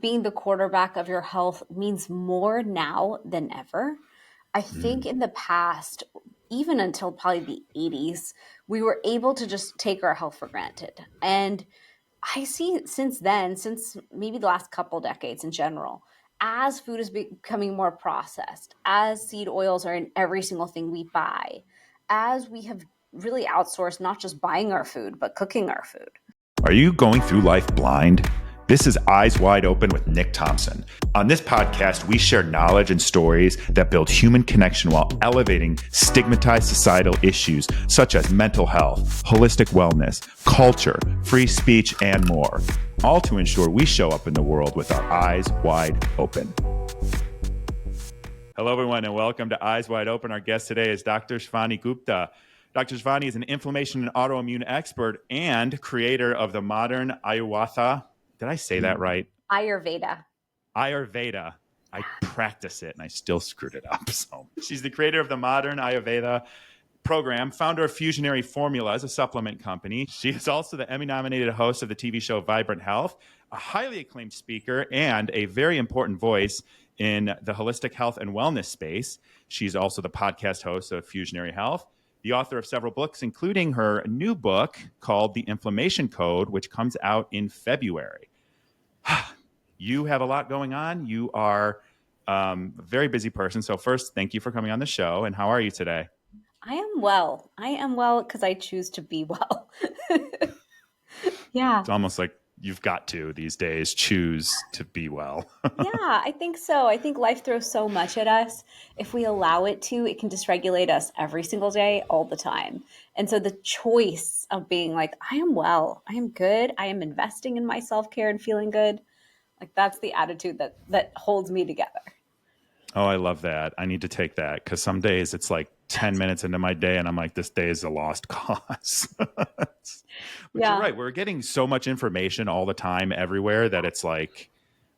being the quarterback of your health means more now than ever. I think Mm. in the past, even until probably the 80s, we were able to just take our health for granted. And I see since then, since maybe the last couple decades in general, as food is becoming more processed, as seed oils are in every single thing we buy, as we have really outsourced not just buying our food, but cooking our food. Are you going through life blind? This is Eyes Wide Open with Nick Thompson. On this podcast, we share knowledge and stories that build human connection while elevating stigmatized societal issues such as mental health, holistic wellness, culture, free speech, and more. All to ensure we show up in the world with our eyes wide open. Hello, everyone, and welcome to Eyes Wide Open. Our guest today is Dr. Shivani Gupta. Dr. Shivani is an inflammation and autoimmune expert and creator of the modern Ayurveda. Did I say that right? Ayurveda. Ayurveda. I practice it and I still screwed it up. So she's the creator of the modern Ayurveda program, founder of Fusionary Formulas, a supplement company. She is also the Emmy-nominated host of the TV show Vibrant Health, a highly acclaimed speaker, and a very important voice in the holistic health and wellness space. She's also the podcast host of Fusionary Health, the author of several books, including her new book called The Inflammation Code, which comes out in February. You have a lot going on. You are a very busy person. So first, thank you for coming on the show. And how are you today? I am well. I am well because I choose to be well. Yeah. It's almost like you've got to these days choose to be well. Yeah, I think so. I think life throws so much at us. If we allow it to, it can dysregulate us every single day, all the time. And so the choice of being like, I am well, I am good, I am investing in my self-care and feeling good, like that's the attitude that holds me together. Oh, I love that. I need to take that because some days it's like 10 minutes into my day and I'm like, this day is a lost cause. But Yeah. You're right. We're getting so much information all the time everywhere that it's like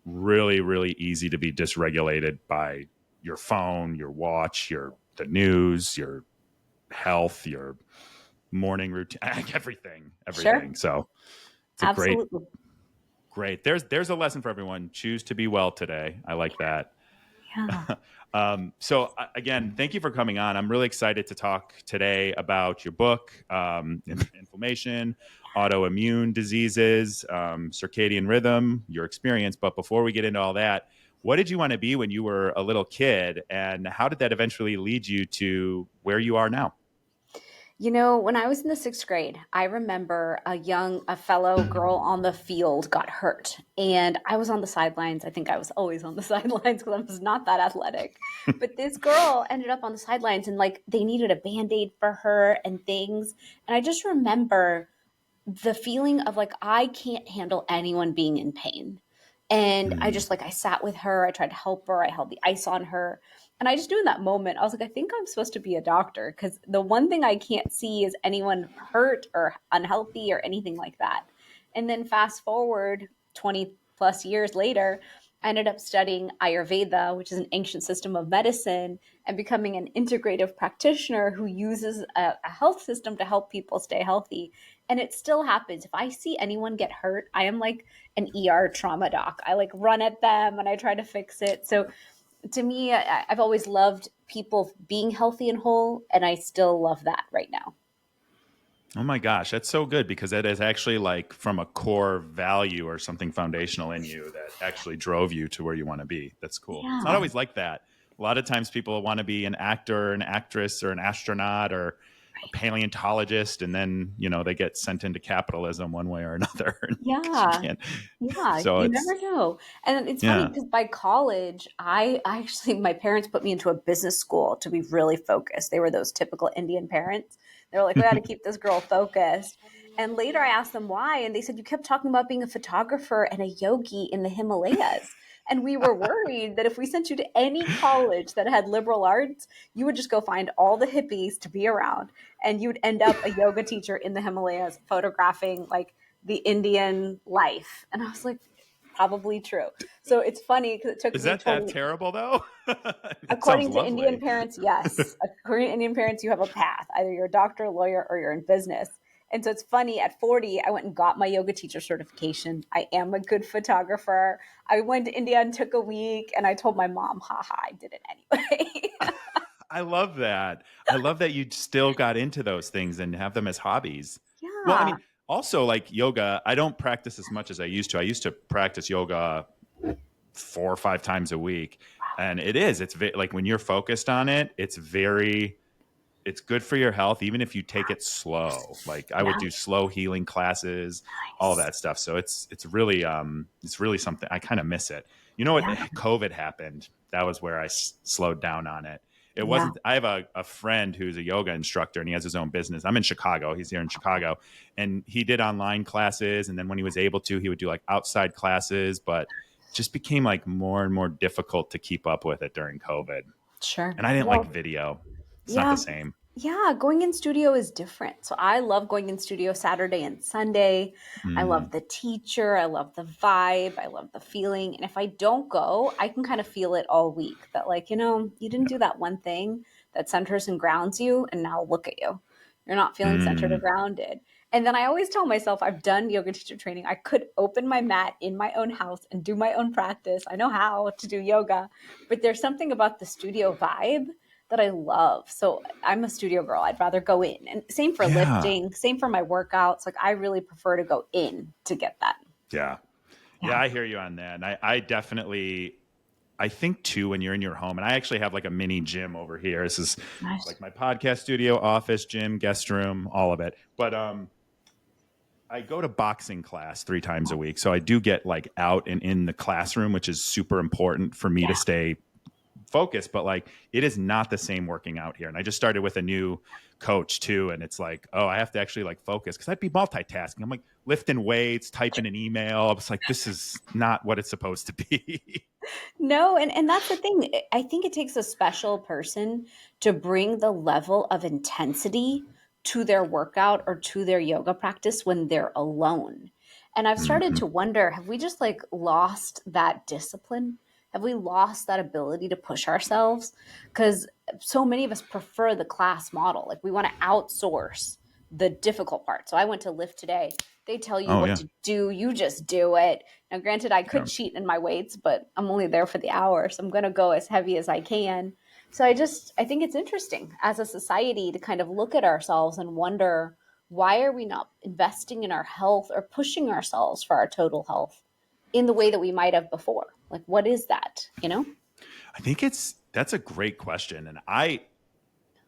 really, really easy to be dysregulated by your phone, your watch, the news, your health, your morning routine, everything. Sure. So it's a Absolutely. great. There's a lesson for everyone. Choose to be well today. I like that. Yeah. Again, thank you for coming on. I'm really excited to talk today about your book, inflammation, autoimmune diseases, circadian rhythm, your experience. But before we get into all that, what did you want to be when you were a little kid, and how did that eventually lead you to where you are now? You know, when I was in the sixth grade, I remember a fellow girl on the field got hurt, and I was on the sidelines. I think I was always on the sidelines because I was not that athletic. But this girl ended up on the sidelines, and like they needed a Band-Aid for her and things. And I just remember the feeling of like, I can't handle anyone being in pain. And I just I sat with her, I tried to help her, I held the ice on her. And I just knew in that moment, I was like, I think I'm supposed to be a doctor because the one thing I can't see is anyone hurt or unhealthy or anything like that. And then fast forward 20 plus years later, I ended up studying Ayurveda, which is an ancient system of medicine, and becoming an integrative practitioner who uses a health system to help people stay healthy. And it still happens. If I see anyone get hurt, I am like an ER trauma doc. I like run at them and I try to fix it. So to me, I've always loved people being healthy and whole, and I still love that right now. Oh my gosh, that's so good because that is actually like from a core value or something foundational in you that actually drove you to where you want to be. That's cool. It's not Yeah. always like that. A lot of times people want to be an actor, an actress, or an astronaut or a paleontologist, and then, they get sent into capitalism one way or another. Yeah. Yeah, So you it's, never know. And it's funny yeah. because by college, I actually, my parents put me into a business school to be really focused. They were those typical Indian parents. They were like, we got to keep this girl focused. And later I asked them why. And they said, you kept talking about being a photographer and a yogi in the Himalayas. And we were worried that if we sent you to any college that had liberal arts, you would just go find all the hippies to be around. And you'd end up a yoga teacher in the Himalayas photographing like the Indian life. And I was like, probably true. So it's funny because it took Is me that 20. terrible though? It sounds According to Indian lovely. parents, yes. According to Indian parents, you have a path. Either you're a doctor, lawyer, or you're in business. And so it's funny, at 40, I went and got my yoga teacher certification. I am a good photographer. I went to India and took a week, and I told my mom, haha, I did it anyway. I love that. I love that you still got into those things and have them as hobbies. Well, I Yeah. mean, also like yoga, I don't practice as much as I used to. I used to practice yoga 4 or 5 times a week. And like when you're focused on it, it's good for your health, even if you take it slow. Like I would do Nice. slow healing classes, all Nice. that stuff. So it's really something I kind of miss it. You know what? Yeah. COVID happened. That was where I slowed down on it. It Yeah. wasn't. I have a friend who's a yoga instructor, and he has his own business. I'm in Chicago. He's here in Chicago, and he did online classes. And then when he was able to, he would do like outside classes, but it just became like more and more difficult to keep up with it during COVID. Sure. And I didn't like Well, video. It's not the yeah. same. Yeah, going in studio is different. So I love going in studio Saturday and Sunday. I Mm, love the teacher. I love the vibe. I love the feeling. And if I don't go, I can kind of feel it all week that, like, you didn't do that one thing that centers and grounds you. And now look at you. You're not feeling centered or mm, grounded. And then I always tell myself, I've done yoga teacher training. I could open my mat in my own house and do my own practice. I know how to do yoga, but there's something about the studio vibe that I love. So I'm a studio girl. I'd rather go in. And same for yeah. lifting, same for my workouts. Like I really prefer to go in to get that. Yeah. Yeah. Yeah. I hear you on that. And I definitely, I think too, when you're in your home, and I actually have like a mini gym over here. This is Nice. like my podcast studio, office, gym, guest room, all of it. But I go to boxing class 3 times a week. So I do get like out and in the classroom, which is super important for me to Yeah. stay focused. But like it is not the same working out here. And I just started with a new coach too. And it's like, oh, I have to actually like focus because I'd be multitasking. I'm like lifting weights, typing an email. I was like, this is not what it's supposed to be. No, and that's the thing. I think it takes a special person to bring the level of intensity to their workout or to their yoga practice when they're alone. And I've started Mhm. to wonder, have we just like lost that discipline? Have we lost that ability to push ourselves? Because so many of us prefer the class model. Like we want to outsource the difficult part. So I went to lift today. They tell you Oh what yeah. to do, you just do it. Now, granted, I Yeah. could cheat in my weights, but I'm only there for the hour, so I'm going to go as heavy as I can. So I think it's interesting as a society to kind of look at ourselves and wonder, why are we not investing in our health or pushing ourselves for our total health in the way that we might have before? Like, what is that? I think that's a great question. And I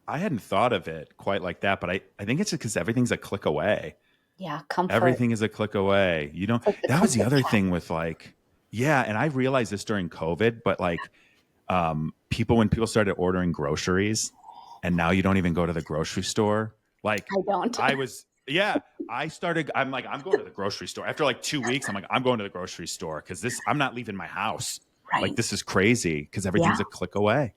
hadn't thought of it quite like that, but I think it's because everything's a click away. Yeah, comfort. Everything is a click away. You know, It's like the that was the comfort other trap. thing with like, yeah, and I realized this during COVID, but like when people started ordering groceries and now you don't even go to the grocery store. Like I don't. I was, yeah, I'm like, I'm going to the grocery store. After like 2 weeks, I'm like, I'm going to the grocery store because I'm not leaving my house. Like Right. this is crazy because Yeah. everything's a click away.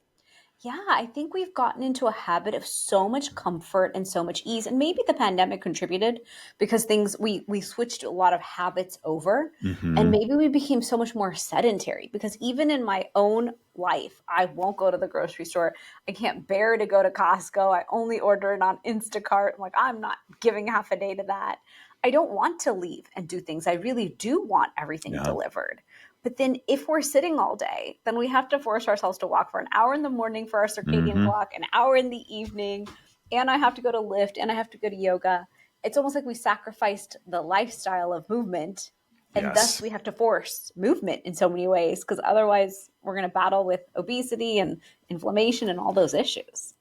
Yeah, I think we've gotten into a habit of so much comfort and so much ease. And maybe the pandemic contributed because we switched a lot of habits over. And Hmm. maybe we became so much more sedentary because even in my own life, I won't go to the grocery store. I can't bear to go to Costco. I only order it on Instacart. I'm like, I'm not giving half a day to that. I don't want to leave and do things. I really do want everything Yeah. delivered. But then if we're sitting all day, then we have to force ourselves to walk for an hour in the morning for our circadian Hmm. clock, an hour in the evening, and I have to go to lift and I have to go to yoga. It's almost like we sacrificed the lifestyle of movement and thus Yes. we have to force movement in so many ways because otherwise we're going to battle with obesity and inflammation and all those issues.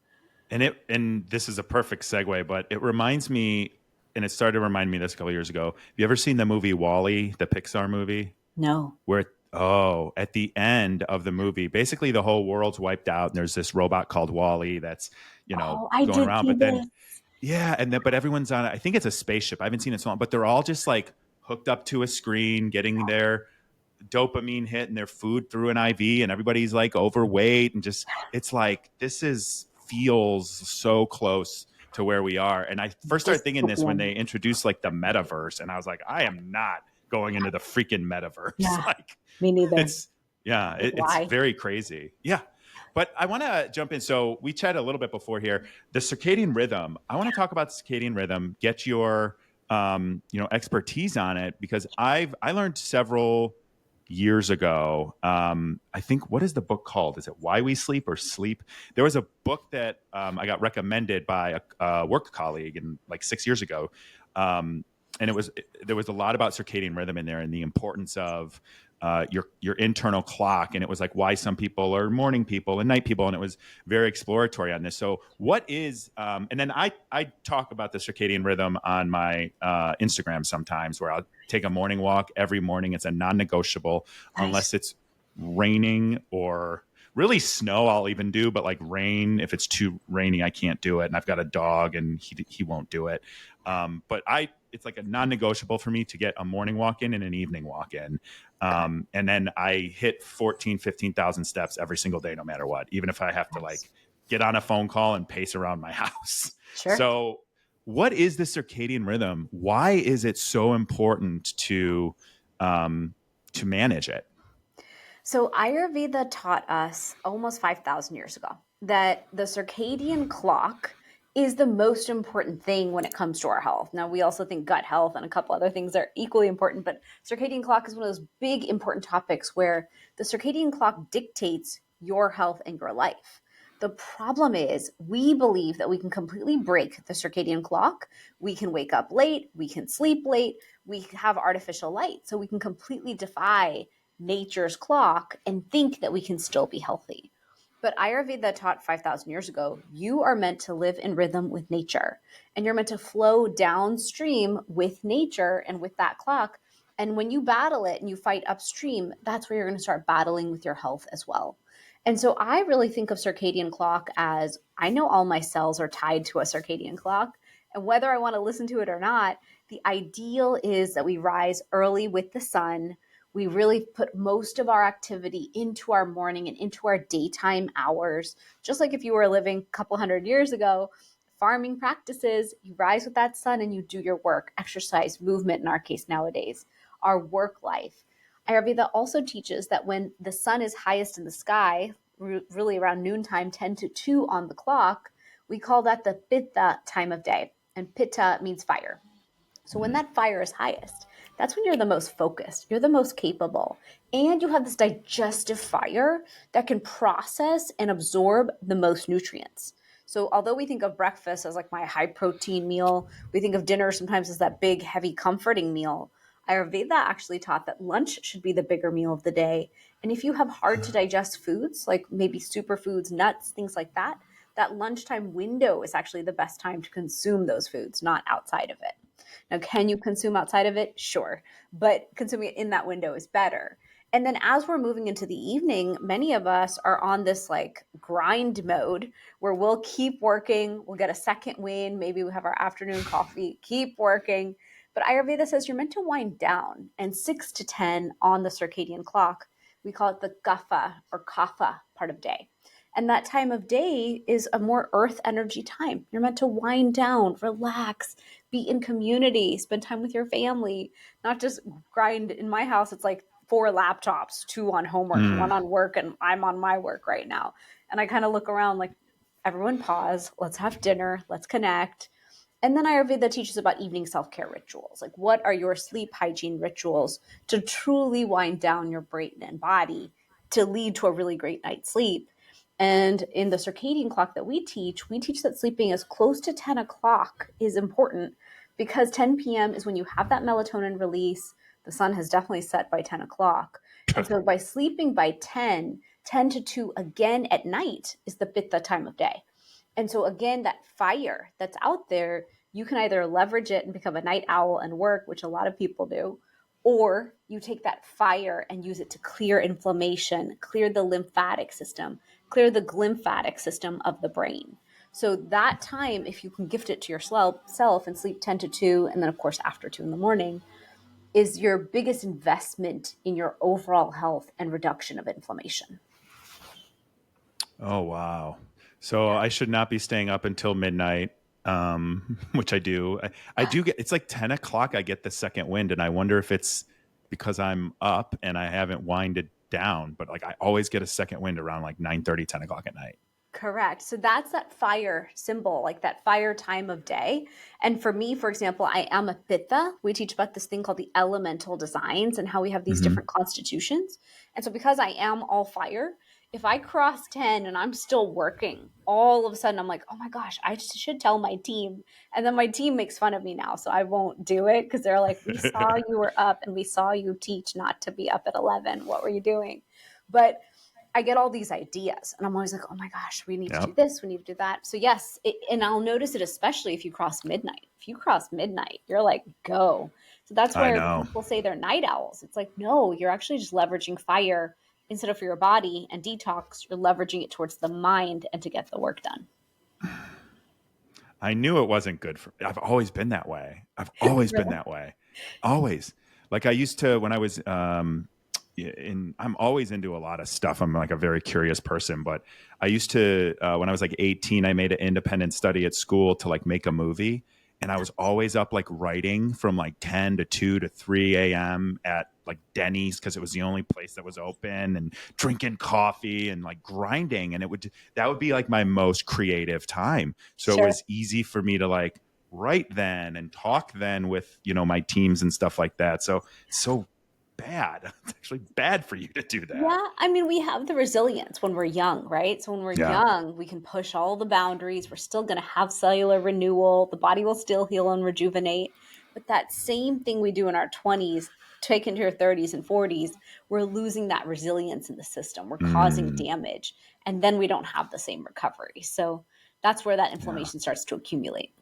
And this is a perfect segue, but it reminds me, and it started to remind me this a couple years ago. Have you ever seen the movie Wall-E, the Pixar movie? No. Where at the end of the movie, basically the whole world's wiped out, and there's this robot called Wall-E that's Oh, I going did around. see But then this. yeah, and then but everyone's on. I think it's a spaceship. I haven't seen it so long, but they're all just like hooked up to a screen, getting their dopamine hit and their food through an IV, and everybody's like overweight and just it's like this is feels so close to where we are. And I first started thinking this when Dystopian. they introduced like the metaverse, and I was like, I am not going into the freaking metaverse. Yeah, Like me neither. it's yeah, Like, it's why? very crazy. Yeah. But I want to jump in. So we chatted a little bit before here. The circadian rhythm. I want to talk about the circadian rhythm. Get your expertise on it, because I learned several years ago. I think, what is the book called? Is it Why We Sleep or Sleep? There was a book that I got recommended by a work colleague, and like 6 years ago. And there was a lot about circadian rhythm in there and the importance of your internal clock. And it was like why some people are morning people and night people. And it was very exploratory on this. So what is, and then I talk about the circadian rhythm on my Instagram sometimes, where I'll take a morning walk every morning. It's a non-negotiable, Nice. unless it's raining or really snow, I'll even do, but like rain, if it's too rainy, I can't do it. And I've got a dog and he won't do it. But it's like a non-negotiable for me to get a morning walk in and an evening walk in. Okay. And then I hit 15,000 steps every single day, no matter what, even if I have to like Nice. get on a phone call and pace around my house. Sure. So what is the circadian rhythm? Why is it so important to manage it? So Ayurveda taught us almost 5,000 years ago that the circadian clock is the most important thing when it comes to our health. Now, we also think gut health and a couple other things are equally important, but circadian clock is one of those big important topics where the circadian clock dictates your health and your life. The problem is, we believe that we can completely break the circadian clock. We can wake up late, we can sleep late, we have artificial light, so we can completely defy nature's clock and think that we can still be healthy. But Ayurveda taught 5,000 years ago, you are meant to live in rhythm with nature, and you're meant to flow downstream with nature and with that clock. And when you battle it and you fight upstream, that's where you're going to start battling with your health as well. And so I really think of circadian clock as, I know all my cells are tied to a circadian clock. And whether I want to listen to it or not, the ideal is that we rise early with the sun. We really put most of our activity into our morning and into our daytime hours. Just like if you were living a couple hundred years ago, farming practices, you rise with that sun and you do your work, exercise, movement in our case nowadays, our work life. Ayurveda also teaches that when the sun is highest in the sky, really around noontime, 10 to 2 on the clock, we call that the pitta time of day. And pitta means fire. So when that fire is highest, that's when you're the most focused, you're the most capable, and you have this digestive fire that can process and absorb the most nutrients. So although we think of breakfast as like my high protein meal, we think of dinner sometimes as that big, heavy, comforting meal. Ayurveda actually taught that lunch should be the bigger meal of the day. And if you have hard to digest foods, like maybe superfoods, nuts, things like that, that lunchtime window is actually the best time to consume those foods, not outside of it. Now, can you consume outside of it? Sure. But consuming it in that window is better. And then as we're moving into the evening, many of us are on this like grind mode where we'll keep working, we'll get a second win, maybe we have our afternoon coffee, keep working. But Ayurveda says you're meant to wind down, and 6 to 10 on the circadian clock, we call it the kapha or kapha part of day. And that time of day is a more earth energy time. You're meant to wind down, relax, be in community, spend time with your family, not just grind. In my house, it's like 4 laptops, two on homework, one Mm. on work, and I'm on my work right now. And I kind of look around like, everyone pause, let's have dinner, let's connect. And then Ayurveda teaches about evening self care rituals. Like, what are your sleep hygiene rituals to truly wind down your brain and body to lead to a really great night's sleep? And in the circadian clock that we teach that sleeping as close to 10 o'clock is important because 10 p.m. is when you have that melatonin release. The sun has definitely set by 10 o'clock. And so by sleeping by 10, 10 to 2 again at night is the pitta time of day. And so again, that fire that's out there, you can either leverage it and become a night owl and work, which a lot of people do, or you take that fire and use it to clear inflammation, clear the lymphatic system, clear the glymphatic system of the brain. So that time, if you can gift it to yourself and sleep 10 to 2, and then of course after 2 in the morning, is your biggest investment in your overall health and reduction of inflammation. Oh, wow. So Yeah. I should not be staying up until midnight, which I do. I do get, it's like 10 o'clock, I get the second wind, and I wonder if it's because I'm up and I haven't winded down, but like I always get a second wind around like 9:30, 10 o'clock at night. Correct. So that's that fire symbol, like that fire time of day. And for me, for example, I am a pitta. We teach about this thing called the elemental designs and how we have these Hmm. different constitutions. And so because I am all fire, if I cross 10 and I'm still working, all of a sudden I'm like, oh my gosh, I should tell my team. And then my team makes fun of me now. So I won't do it because they're like, we saw you were up and we saw you teach not to be up at 11. What were you doing? But I get all these ideas and I'm always like, oh my gosh, we need to do Yep. this, we need to do that. So yes, and I'll notice it especially if you cross midnight. If you cross midnight, you're like, go. So that's I where know. people say they're night owls. It's like, no, you're actually just leveraging fire instead of for your body and detox, you're leveraging it towards the mind and to get the work done. I knew it wasn't good for I've always been that way. I've always been Really? that way. Always. Like I used to when I was I'm always into a lot of stuff. I'm like a very curious person, but I used to when I was like 18, I made an independent study at school to like make a movie, and I was always up like writing from like 10 to 2 to 3 a.m. at like Denny's because it was the only place that was open, and drinking coffee and like grinding, and that would be like my most creative time. So it Sure. was easy for me to like write then and talk then with my teams and stuff like that. So bad. It's actually bad for you to do that. Yeah, I mean, we have the resilience when we're young, right? So when we're Yeah. young, we can push all the boundaries. We're still going to have cellular renewal. The body will still heal and rejuvenate. But that same thing we do in our 20s, take into your 30s and 40s, we're losing that resilience in the system. We're causing Mm, damage. And then we don't have the same recovery. So that's where that yeah. inflammation starts to accumulate.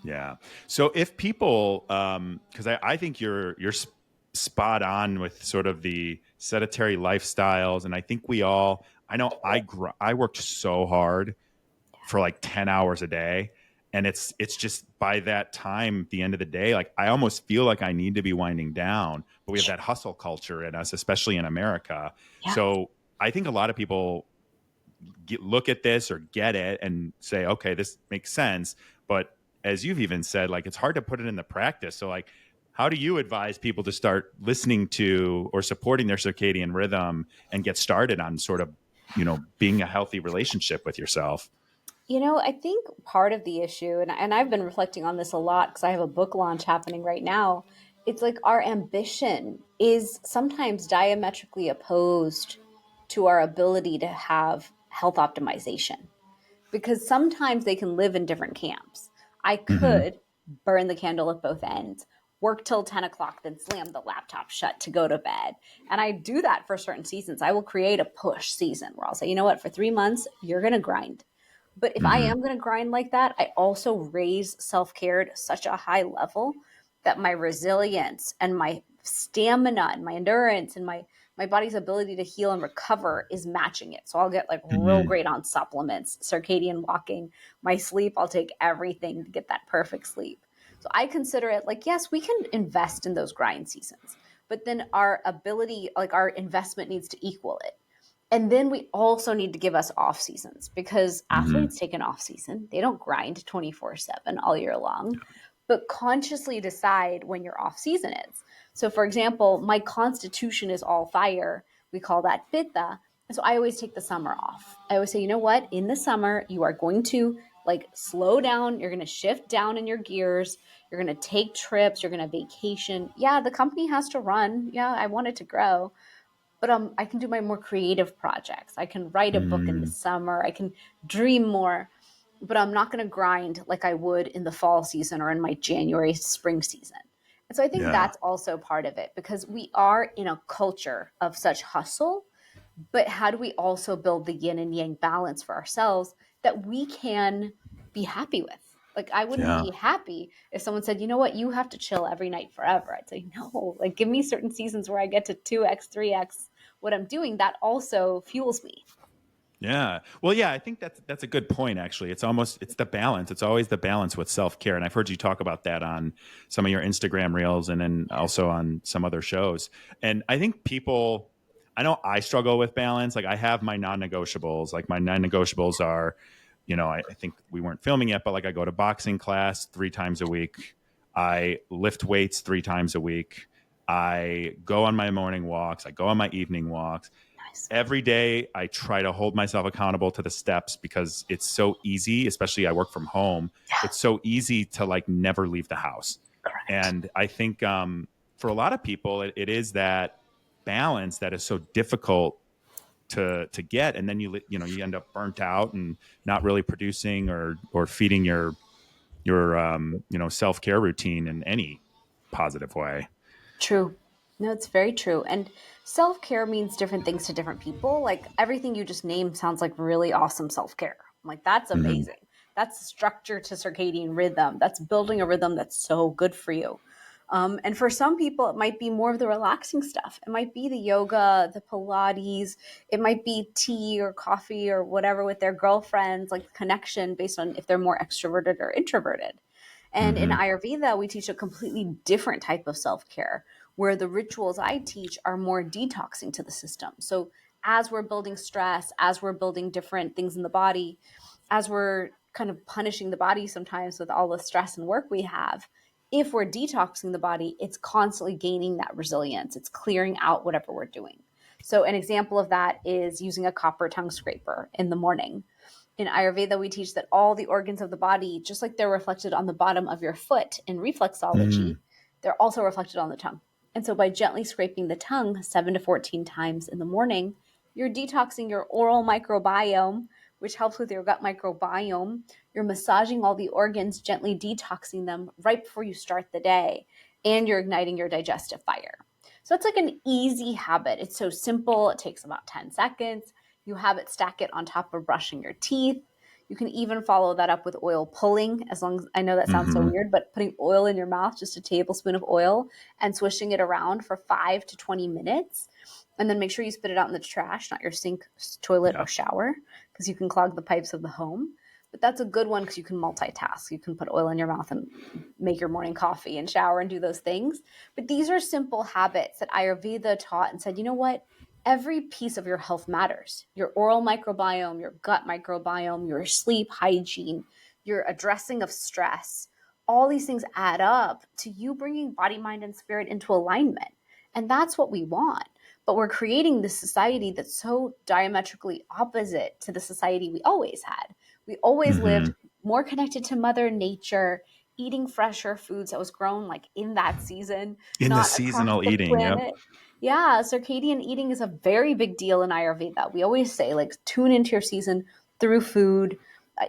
Yeah. So if people, because I think you're spot on with sort of the sedentary lifestyles, and I think we all. I know I worked so hard for like 10 hours a day, and it's just by that time, at the end of the day, like I almost feel like I need to be winding down, but we have that hustle culture in us, especially in America. Yeah. So I think a lot of people look at this or get it and say, okay, this makes sense. But as you've even said, like it's hard to put it into practice. So like, how do you advise people to start listening to or supporting their circadian rhythm and get started on sort of, being a healthy relationship with yourself? I think part of the issue, and I've been reflecting on this a lot because I have a book launch happening right now. It's like our ambition is sometimes diametrically opposed to our ability to have health optimization because sometimes they can live in different camps. I Mm-hmm. could burn the candle at both ends, work till 10 o'clock, then slam the laptop shut to go to bed. And I do that for certain seasons. I will create a push season where I'll say, you know what, for 3 months, you're going to grind. But if I Mm-hmm. am going to grind like that, I also raise self care to such a high level that my resilience and my stamina and my endurance and my body's ability to heal and recover is matching it. So I'll get like real Mm-hmm. great on supplements, circadian walking, my sleep. I'll take everything to get that perfect sleep. So I consider it like, yes, we can invest in those grind seasons, but then our ability, like our investment needs to equal it. And then we also need to give us off seasons because Mm-hmm. athletes take an off season. They don't grind 24/7 all year long, but consciously decide when your off season is. So, for example, my constitution is all fire. We call that pitta. And so I always take the summer off. I always say, you know what? In the summer, you are going to like slow down. You're going to shift down in your gears. You're going to take trips. You're going to vacation. Yeah, the company has to run. Yeah, I want it to grow, but I can do my more creative projects. I can write a book in the Mm, summer. I can dream more, but I'm not going to grind like I would in the fall season or in my January spring season. And so I think yeah. that's also part of it because we are in a culture of such hustle, but how do we also build the yin and yang balance for ourselves that we can be happy with? Like, I wouldn't Yeah. be happy if someone said, you know what, you have to chill every night forever. I'd say, no, like, give me certain seasons where I get to 2x, 3x what I'm doing. That also fuels me. Yeah. Well, yeah, I think that's a good point actually. It's the balance. It's always the balance with self-care. And I've heard you talk about that on some of your Instagram reels and then also on some other shows. And I think I know I struggle with balance. Like I have my non-negotiables. Like my non-negotiables are, I think we weren't filming yet, but like I go to boxing class 3 times a week. I lift weights 3 times a week. I go on my morning walks. I go on my evening walks. Nice. every day I try to hold myself accountable to the steps because it's so easy, especially I work from home. Yeah, It's so easy to like never leave the house. correct. And I think for a lot of people, it is that balance that is so difficult to get. And then you end up burnt out and not really producing or feeding your self-care routine in any positive way. True. No, it's very true. And self care means different things to different people. Like everything you just named sounds like really awesome self care. I'm like, that's Mm-hmm. amazing. That's structure to circadian rhythm. That's building a rhythm that's so good for you. And for some people, it might be more of the relaxing stuff. It might be the yoga, the Pilates. It might be tea or coffee or whatever with their girlfriends, like connection based on if they're more extroverted or introverted. And in Mm-hmm. Ayurveda, we teach a completely different type of self care where the rituals I teach are more detoxing to the system. So, as we're building stress, as we're building different things in the body, as we're kind of punishing the body sometimes with all the stress and work we have, if we're detoxing the body, it's constantly gaining that resilience. It's clearing out whatever we're doing. So, an example of that is using a copper tongue scraper in the morning. In Ayurveda, we teach that all the organs of the body, just like they're reflected on the bottom of your foot in reflexology, they're also reflected on the tongue. And so by gently scraping the tongue 7 to 14 times in the morning, you're detoxing your oral microbiome, which helps with your gut microbiome. You're massaging all the organs, gently detoxing them right before you start the day, and you're igniting your digestive fire. So it's like an easy habit. It's so simple. It takes about 10 seconds. You have it stack it on top of brushing your teeth. You can even follow that up with oil pulling, as long as I know that sounds so Mm-hmm. weird, but putting oil in your mouth, just a tablespoon of oil, and swishing it around for 5 to 20 minutes. And then make sure you spit it out in the trash, not your sink, toilet, Yeah. or shower, because you can clog the pipes of the home. But that's a good one because you can multitask. You can put oil in your mouth and make your morning coffee and shower and do those things. But these are simple habits that Ayurveda taught and said, you know what? Every piece of your health matters. Your oral microbiome, your gut microbiome, your sleep hygiene, your addressing of stress. All these things add up to you bringing body, mind, and spirit into alignment. And that's what we want. But we're creating this society that's so diametrically opposite to the society we always had. We always Mm-hmm. lived more connected to Mother Nature, eating fresher foods that was grown like in that season, In the not across seasonal the eating. Yep. planet. Yeah, circadian eating is a very big deal in Ayurveda. We always say, like, tune into your season through food.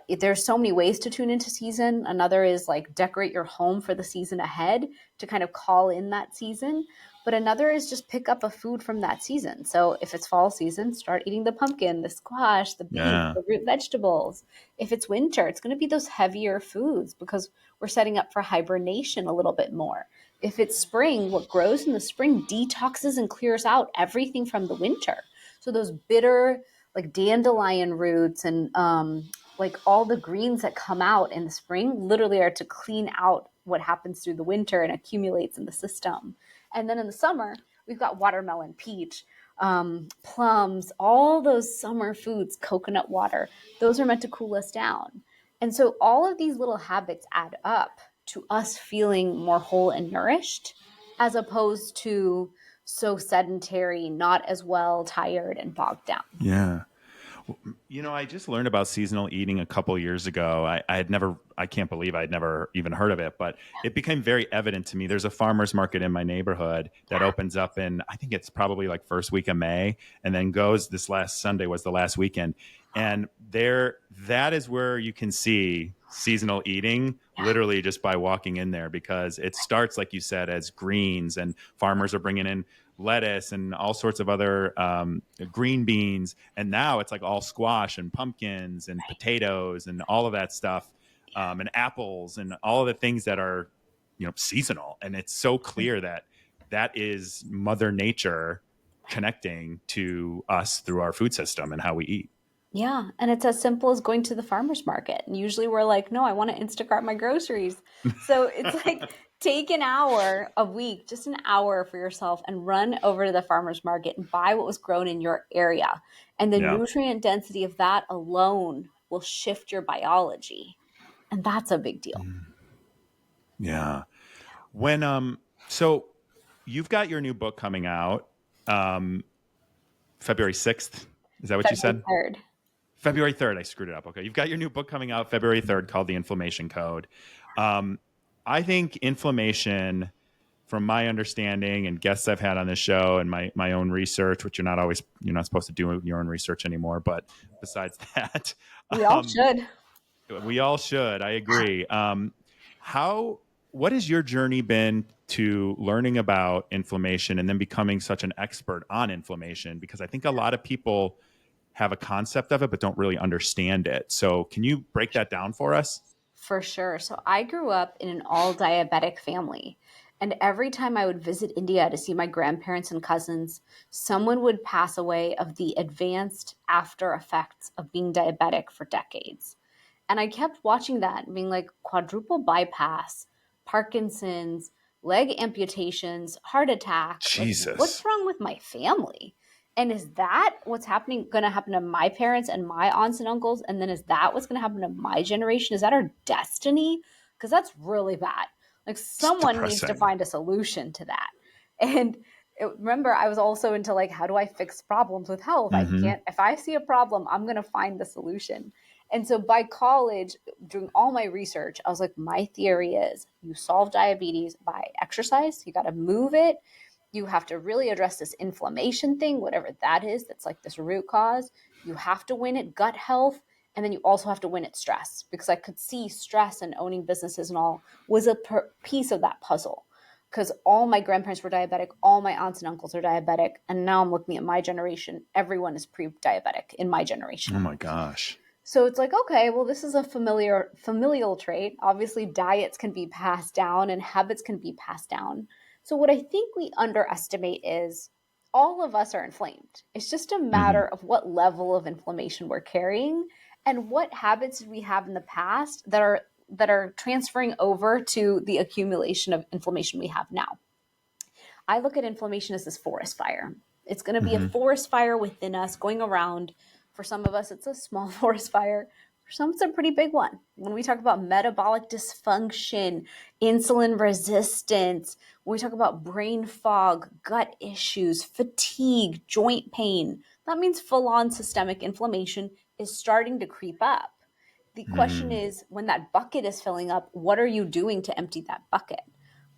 There's so many ways to tune into season. Another is like decorate your home for the season ahead to kind of call in that season. But another is just pick up a food from that season. So if it's fall season, start eating the pumpkin, the squash, the beets, Yeah. the root vegetables. If it's winter, it's going to be those heavier foods because we're setting up for hibernation a little bit more. If it's spring, what grows in the spring detoxes and clears out everything from the winter. So those bitter, like dandelion roots and like all the greens that come out in the spring literally are to clean out what happens through the winter and accumulates in the system. And then in the summer, we've got watermelon, peach, plums, all those summer foods, coconut water. Those are meant to cool us down. And so all of these little habits add up to us feeling more whole and nourished, as opposed to so sedentary, not as well, tired, and bogged down. Yeah. I just learned about seasonal eating a couple years ago. I can't believe I'd never even heard of it, but it became very evident to me. There's a farmer's market in my neighborhood that Yeah. opens up in, I think it's probably like first week of May, and then goes this last Sunday was the last weekend. And that is where you can see seasonal eating Yeah. literally just by walking in there, because it starts, like you said, as greens, and farmers are bringing in lettuce and all sorts of other green beans, and now it's like all squash and pumpkins and potatoes and all of that stuff, and apples and all of the things that are seasonal. And it's so clear that that is Mother Nature connecting to us through our food system and how we eat. Yeah, and it's as simple as going to the farmer's market. And usually we're like, no, I want to Instacart my groceries. So it's like take an hour a week, just an hour for yourself, and run over to the farmer's market and buy what was grown in your area. And the Yeah. nutrient density of that alone will shift your biology. And that's a big deal. Yeah. When so you've got your new book coming out. Um February 6th. Is that what you February said? 3rd. February 3rd. I screwed it up. Okay. You've got your new book coming out February 3rd called The Inflammation Code. Um, I think inflammation, from my understanding and guests I've had on this show and my own research, which you're not supposed to do your own research anymore. But besides that, We all um, should. we all should. I agree. How, what has your journey been to learning about inflammation and then becoming such an expert on inflammation? Because I think a lot of people have a concept of it, but don't really understand it. So can you break that down for us? For sure. So I grew up in an all diabetic family. And every time I would visit India to see my grandparents and cousins, someone would pass away of the advanced after effects of being diabetic for decades. And I kept watching that and being like, quadruple bypass, Parkinson's, leg amputations, heart attack. Like, what's Jesus. wrong with my family? And is that what's happening going to happen to my parents and my aunts and uncles? And then is that what's going to happen to my generation? Is that our destiny? Because that's really bad. Like, It's someone needs to depressing. find a solution to that. And remember, I was also into like, how do I fix problems with health? I Mm-hmm. can't, if I see a problem, I'm going to find the solution. And so by college, doing all my research, I was like, my theory is you solve diabetes by exercise. You got to move it. You have to really address this inflammation thing, whatever that is, that's like this root cause. You have to win at gut health. And then you also have to win at stress, because I could see stress and owning businesses and all was a piece of that puzzle. Because all my grandparents were diabetic, all my aunts and uncles are diabetic. And now I'm looking at my generation. Everyone is pre diabetic in my Oh generation. my gosh. So it's like, okay, well, this is a familial trait. Obviously, diets can be passed down and habits can be passed down. So what I think we underestimate is all of us are inflamed. It's just a Mm-hmm. matter of what level of inflammation we're carrying and what habits we have in the past that are transferring over to the accumulation of inflammation we have now. I look at inflammation as this forest fire. It's going to be a Mm-hmm. forest fire within us going around. For some of us, it's a small forest fire. For some, it's a pretty big one. When we talk about metabolic dysfunction, insulin resistance, when we talk about brain fog, gut issues, fatigue, joint pain, that means full on systemic inflammation is starting to creep up. The question Mm-hmm. is, when that bucket is filling up, what are you doing to empty that bucket?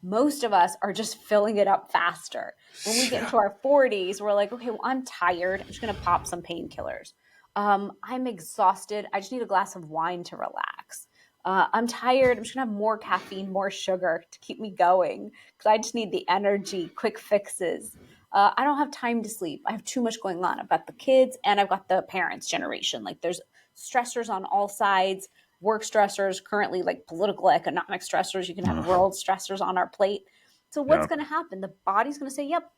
Most of us are just filling it up faster. When we get Yeah. into our 40s, we're like, okay, well, I'm tired. I'm just going to pop some painkillers. I'm exhausted. I just need a glass of wine to relax. I'm tired. I'm just going to have more caffeine, more sugar to keep me going because I just need the energy, quick fixes. I don't have time to sleep. I have too much going on. I've got the kids and I've got the parents' generation. Like, there's stressors on all sides, work stressors, currently like political, economic stressors. You can have Ugh. world stressors on our plate. So what's Yeah. going to happen? The body's going to say, "Yep,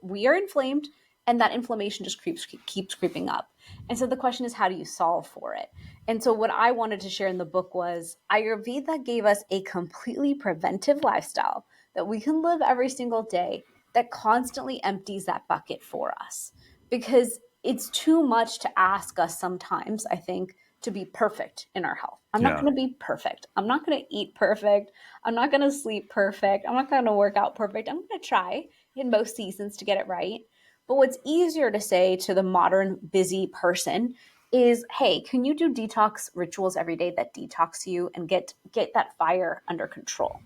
we are inflamed," and that inflammation just keeps creeping up. And so the question is, how do you solve for it? And so what I wanted to share in the book was Ayurveda gave us a completely preventive lifestyle that we can live every single day that constantly empties that bucket for us, because it's too much to ask us sometimes, I think, to be perfect in our health. I'm not Yeah. going to be perfect. I'm not going to eat perfect. I'm not going to sleep perfect. I'm not going to work out perfect. I'm going to try in most seasons to get it right. But what's easier to say to the modern busy person is, hey, can you do detox rituals every day that detox you and get that fire under control?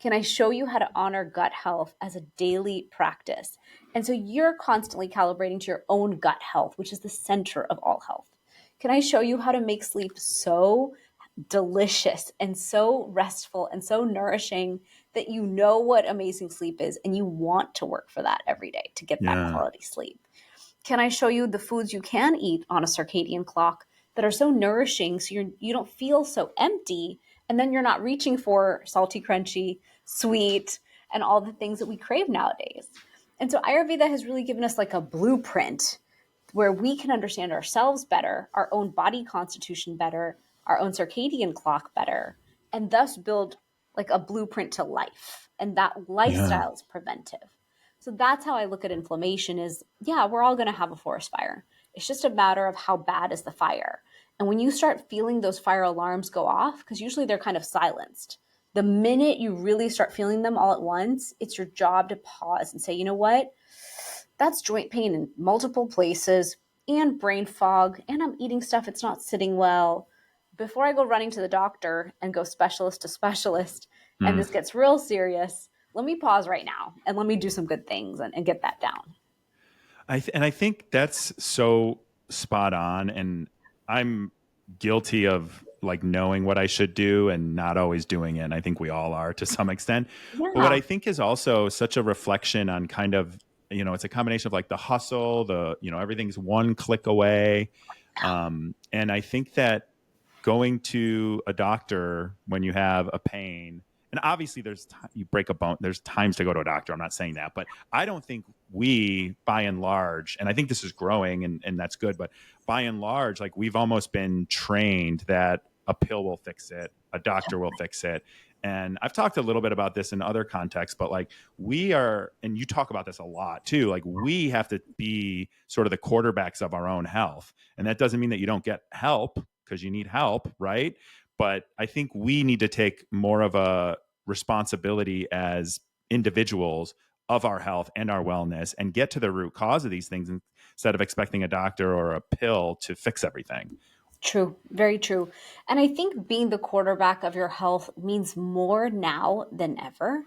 Can I show you how to honor gut health as a daily practice? And so you're constantly calibrating to your own gut health, which is the center of all health. Can I show you how to make sleep so delicious and so restful and so nourishing that you know what amazing sleep is and you want to work for that every day to get that Yeah. quality sleep? Can I show you the foods you can eat on a circadian clock that are so nourishing so you don't feel so empty, and then you're not reaching for salty, crunchy, sweet, and all the things that we crave nowadays? And so Ayurveda has really given us like a blueprint where we can understand ourselves better, our own body constitution better, our own circadian clock better, and thus build like a blueprint to life. And that Yeah. lifestyle is preventive. So that's how I look at inflammation is, yeah, we're all going to have a forest fire. It's just a matter of how bad is the fire. And when you start feeling those fire alarms go off, because usually they're kind of silenced, the minute you really start feeling them all at once, it's your job to pause and say, you know what? That's joint pain in multiple places and brain fog, and I'm eating stuff it's not sitting well. Before I go running to the doctor and go specialist to specialist, and Mm. this gets real serious, let me pause right now and let me do some good things and get that down. And I think that's so spot on. And I'm guilty of like knowing what I should do and not always doing it. And I think we all are to some extent. But what Yeah, I think is also such a reflection on kind of, it's a combination of like the hustle, everything's one click away. And I think that going to a doctor when you have a pain, and obviously you break a bone, there's times to go to a doctor. I'm not saying that, but I don't think we, by and large, and I think this is growing and that's good, but by and large, like we've almost been trained that a pill will fix it, a doctor will fix it. And I've talked a little bit about this in other contexts, but like we are, and you talk about this a lot too, like we have to be sort of the quarterbacks of our own health. And that doesn't mean that you don't get help because you need help, right? But I think we need to take more of a responsibility as individuals of our health and our wellness and get to the root cause of these things instead of expecting a doctor or a pill to fix everything. true, very true. And I think being the quarterback of your health means more now than ever.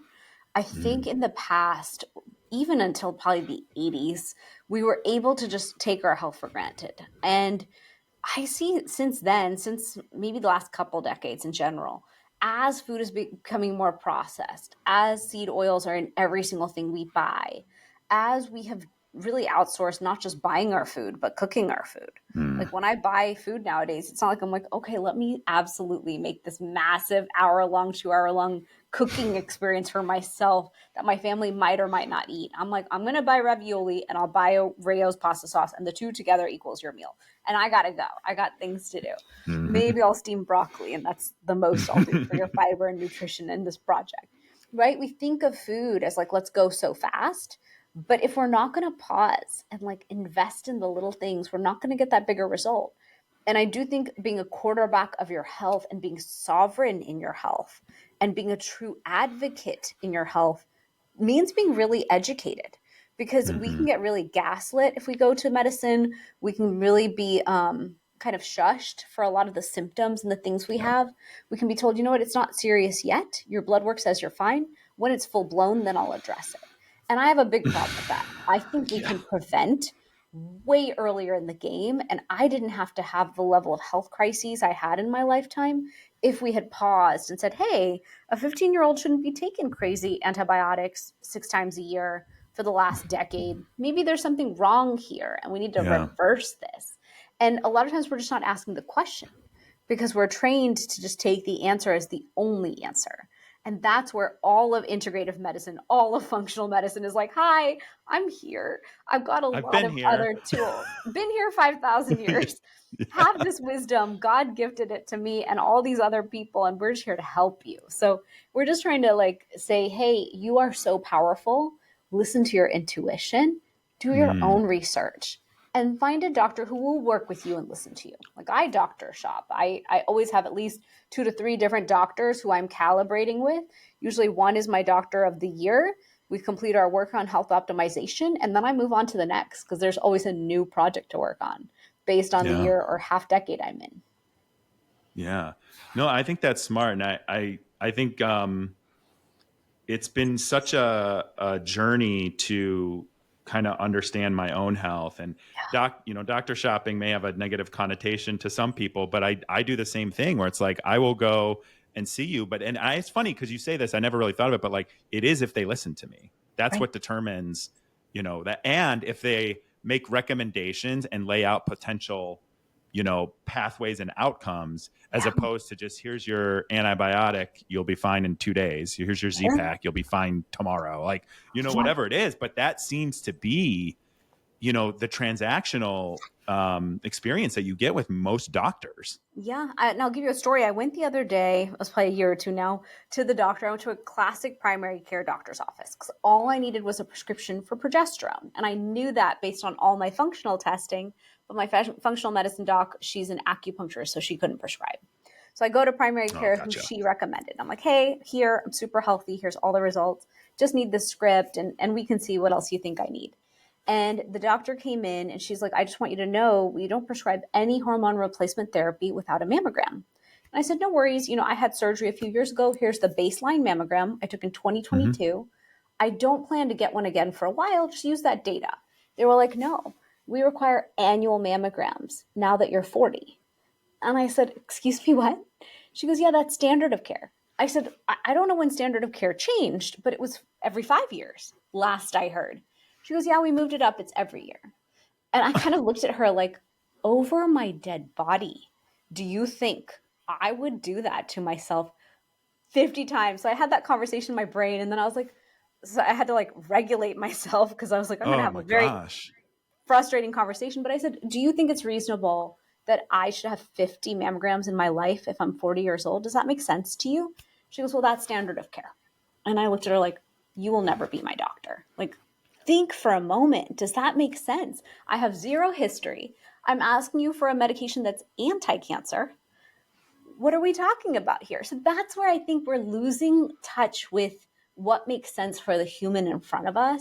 I think Mm. in the past, even until probably the 80s, we were able to just take our health for granted. And I see since then, since maybe the last couple decades in general, as food is becoming more processed, as seed oils are in every single thing we buy, as we have really outsourced not just buying our food, but cooking our food. Mm. Like when I buy food nowadays, it's not like I'm like, okay, let me absolutely make this massive hour long, 2 hour long cooking experience for myself that my family might or might not eat. I'm like, I'm going to buy ravioli and I'll buy a Rayo's pasta sauce, and the two together equals your meal. And I got to go. I got things to do. Mm. Maybe I'll steam broccoli, and that's the most I'll do for your fiber and nutrition in this project. Right? We think of food as like, let's go so fast. But if we're not going to pause and like invest in the little things, we're not going to get that bigger result. And I do think being a quarterback of your health and being sovereign in your health and being a true advocate in your health means being really educated, because we can Mhm. get really gaslit if we go to medicine. We can really be kind of shushed for a lot of the symptoms and the things we Yep. have. We can be told, you know what, it's not serious yet. Your blood work says you're fine. When it's full blown, then I'll address it. And I have a big problem with that. I think we Yeah. can prevent way earlier in the game. And I didn't have to have the level of health crises I had in my lifetime if we had paused and said, hey, a 15-year-old shouldn't be taking crazy antibiotics 6 times a year for the last decade. Maybe there's something wrong here and we need to Yeah. reverse this. And a lot of times we're just not asking the question because we're trained to just take the answer as the only answer. And that's where all of integrative medicine, all of functional medicine is like, hi, I'm here. I've got a I've lot been of here. other tools. Been here 5,000 years. Have this wisdom. God gifted it to me and all these other people, and we're just here to help you. So we're just trying to like say, hey, you are so powerful. Listen to your intuition, do your Mm. own research, and find a doctor who will work with you and listen to you. Like I doctor shop. I always have at least 2 to 3 different doctors who I'm calibrating with. Usually one is my doctor of the year. We complete our work on health optimization, and then I move on to the next because there's always a new project to work on based on the Yeah. year or half decade I'm in. Yeah. No, I think that's smart. And I think it's been such a journey to kind of understand my own health. And doctor shopping may have a negative connotation to some people, but I do the same thing where it's like I will go and see you. It's funny because you say this, I never really thought of it, but like it is if they listen to me. That's Right. what determines, that. And if they make recommendations and lay out potential, pathways and outcomes, as Yeah. opposed to just here's your antibiotic, you'll be fine in 2 days. Here's your Z pack, you'll be fine tomorrow. Like, whatever it is. But that seems to be, the transactional experience that you get with most doctors. Yeah, and I'll give you a story. I went the other day, it was probably a year or two now, to the doctor. I went to a classic primary care doctor's office because all I needed was a prescription for progesterone. And I knew that based on all my functional testing. But my functional medicine doc, she's an acupuncturist, so she couldn't prescribe. So I go to primary Oh, care, who gotcha. she recommended. I'm like, hey, here, I'm super healthy. Here's all the results. Just need this script, and we can see what else you think I need. And the doctor came in and she's like, I just want you to know we don't prescribe any hormone replacement therapy without a mammogram. And I said, no worries. I had surgery a few years ago. Here's the baseline mammogram I took in Hmm. 2022. I don't plan to get one again for a while. Just use that data. They were like, no, we require annual mammograms now that you're 40. And I said, excuse me, what? She goes, yeah, that's standard of care. I said, I don't know when standard of care changed, but it was every 5 years, last I heard. She goes, yeah, we moved it up. It's every year. And I kind of looked at her like, over my dead body, do you think I would do that to myself 50 times? So I had that conversation in my brain, and then I was like, so I had to like regulate myself because I was like, I'm going to Oh have a my very gosh. frustrating conversation. But I said, do you think it's reasonable that I should have 50 mammograms in my life if I'm 40 years old? Does that make sense to you? She goes, well, that's standard of care. And I looked at her like, you will never be my doctor. Like, think for a moment. Does that make sense? I have zero history. I'm asking you for a medication that's anti-cancer. What are we talking about here? So that's where I think we're losing touch with what makes sense for the human in front of us.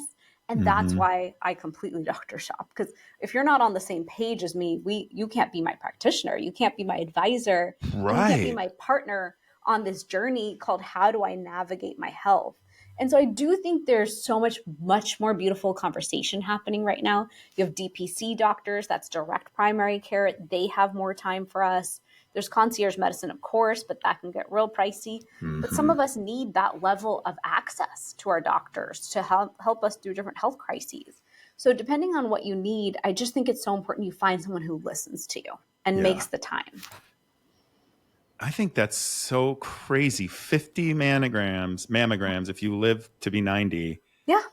And that's Hmm. why I completely doctor shop. Because if you're not on the same page as me, you can't be my practitioner. You can't be my advisor. And you can't be Right. my partner on this journey called how do I navigate my health? And so I do think there's so much more beautiful conversation happening right now. You have DPC doctors, that's direct primary care. They have more time for us. There's concierge medicine, of course, but that can get real pricey. But some Hmm. of us need that level of access to our doctors to help us through different health crises. So, depending on what you need, I just think it's so important you find someone who listens to you and Yeah. makes the time. I think that's so crazy. 50 mammograms if you live to be 90. Yeah.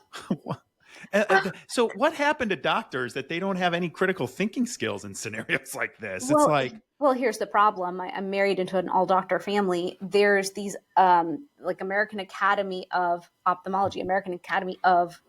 So what happened to doctors that they don't have any critical thinking skills in scenarios like this? It's Well, like, well, here's the problem. I'm married into an all doctor family. There's these like American Academy of Ophthalmology, American Academy of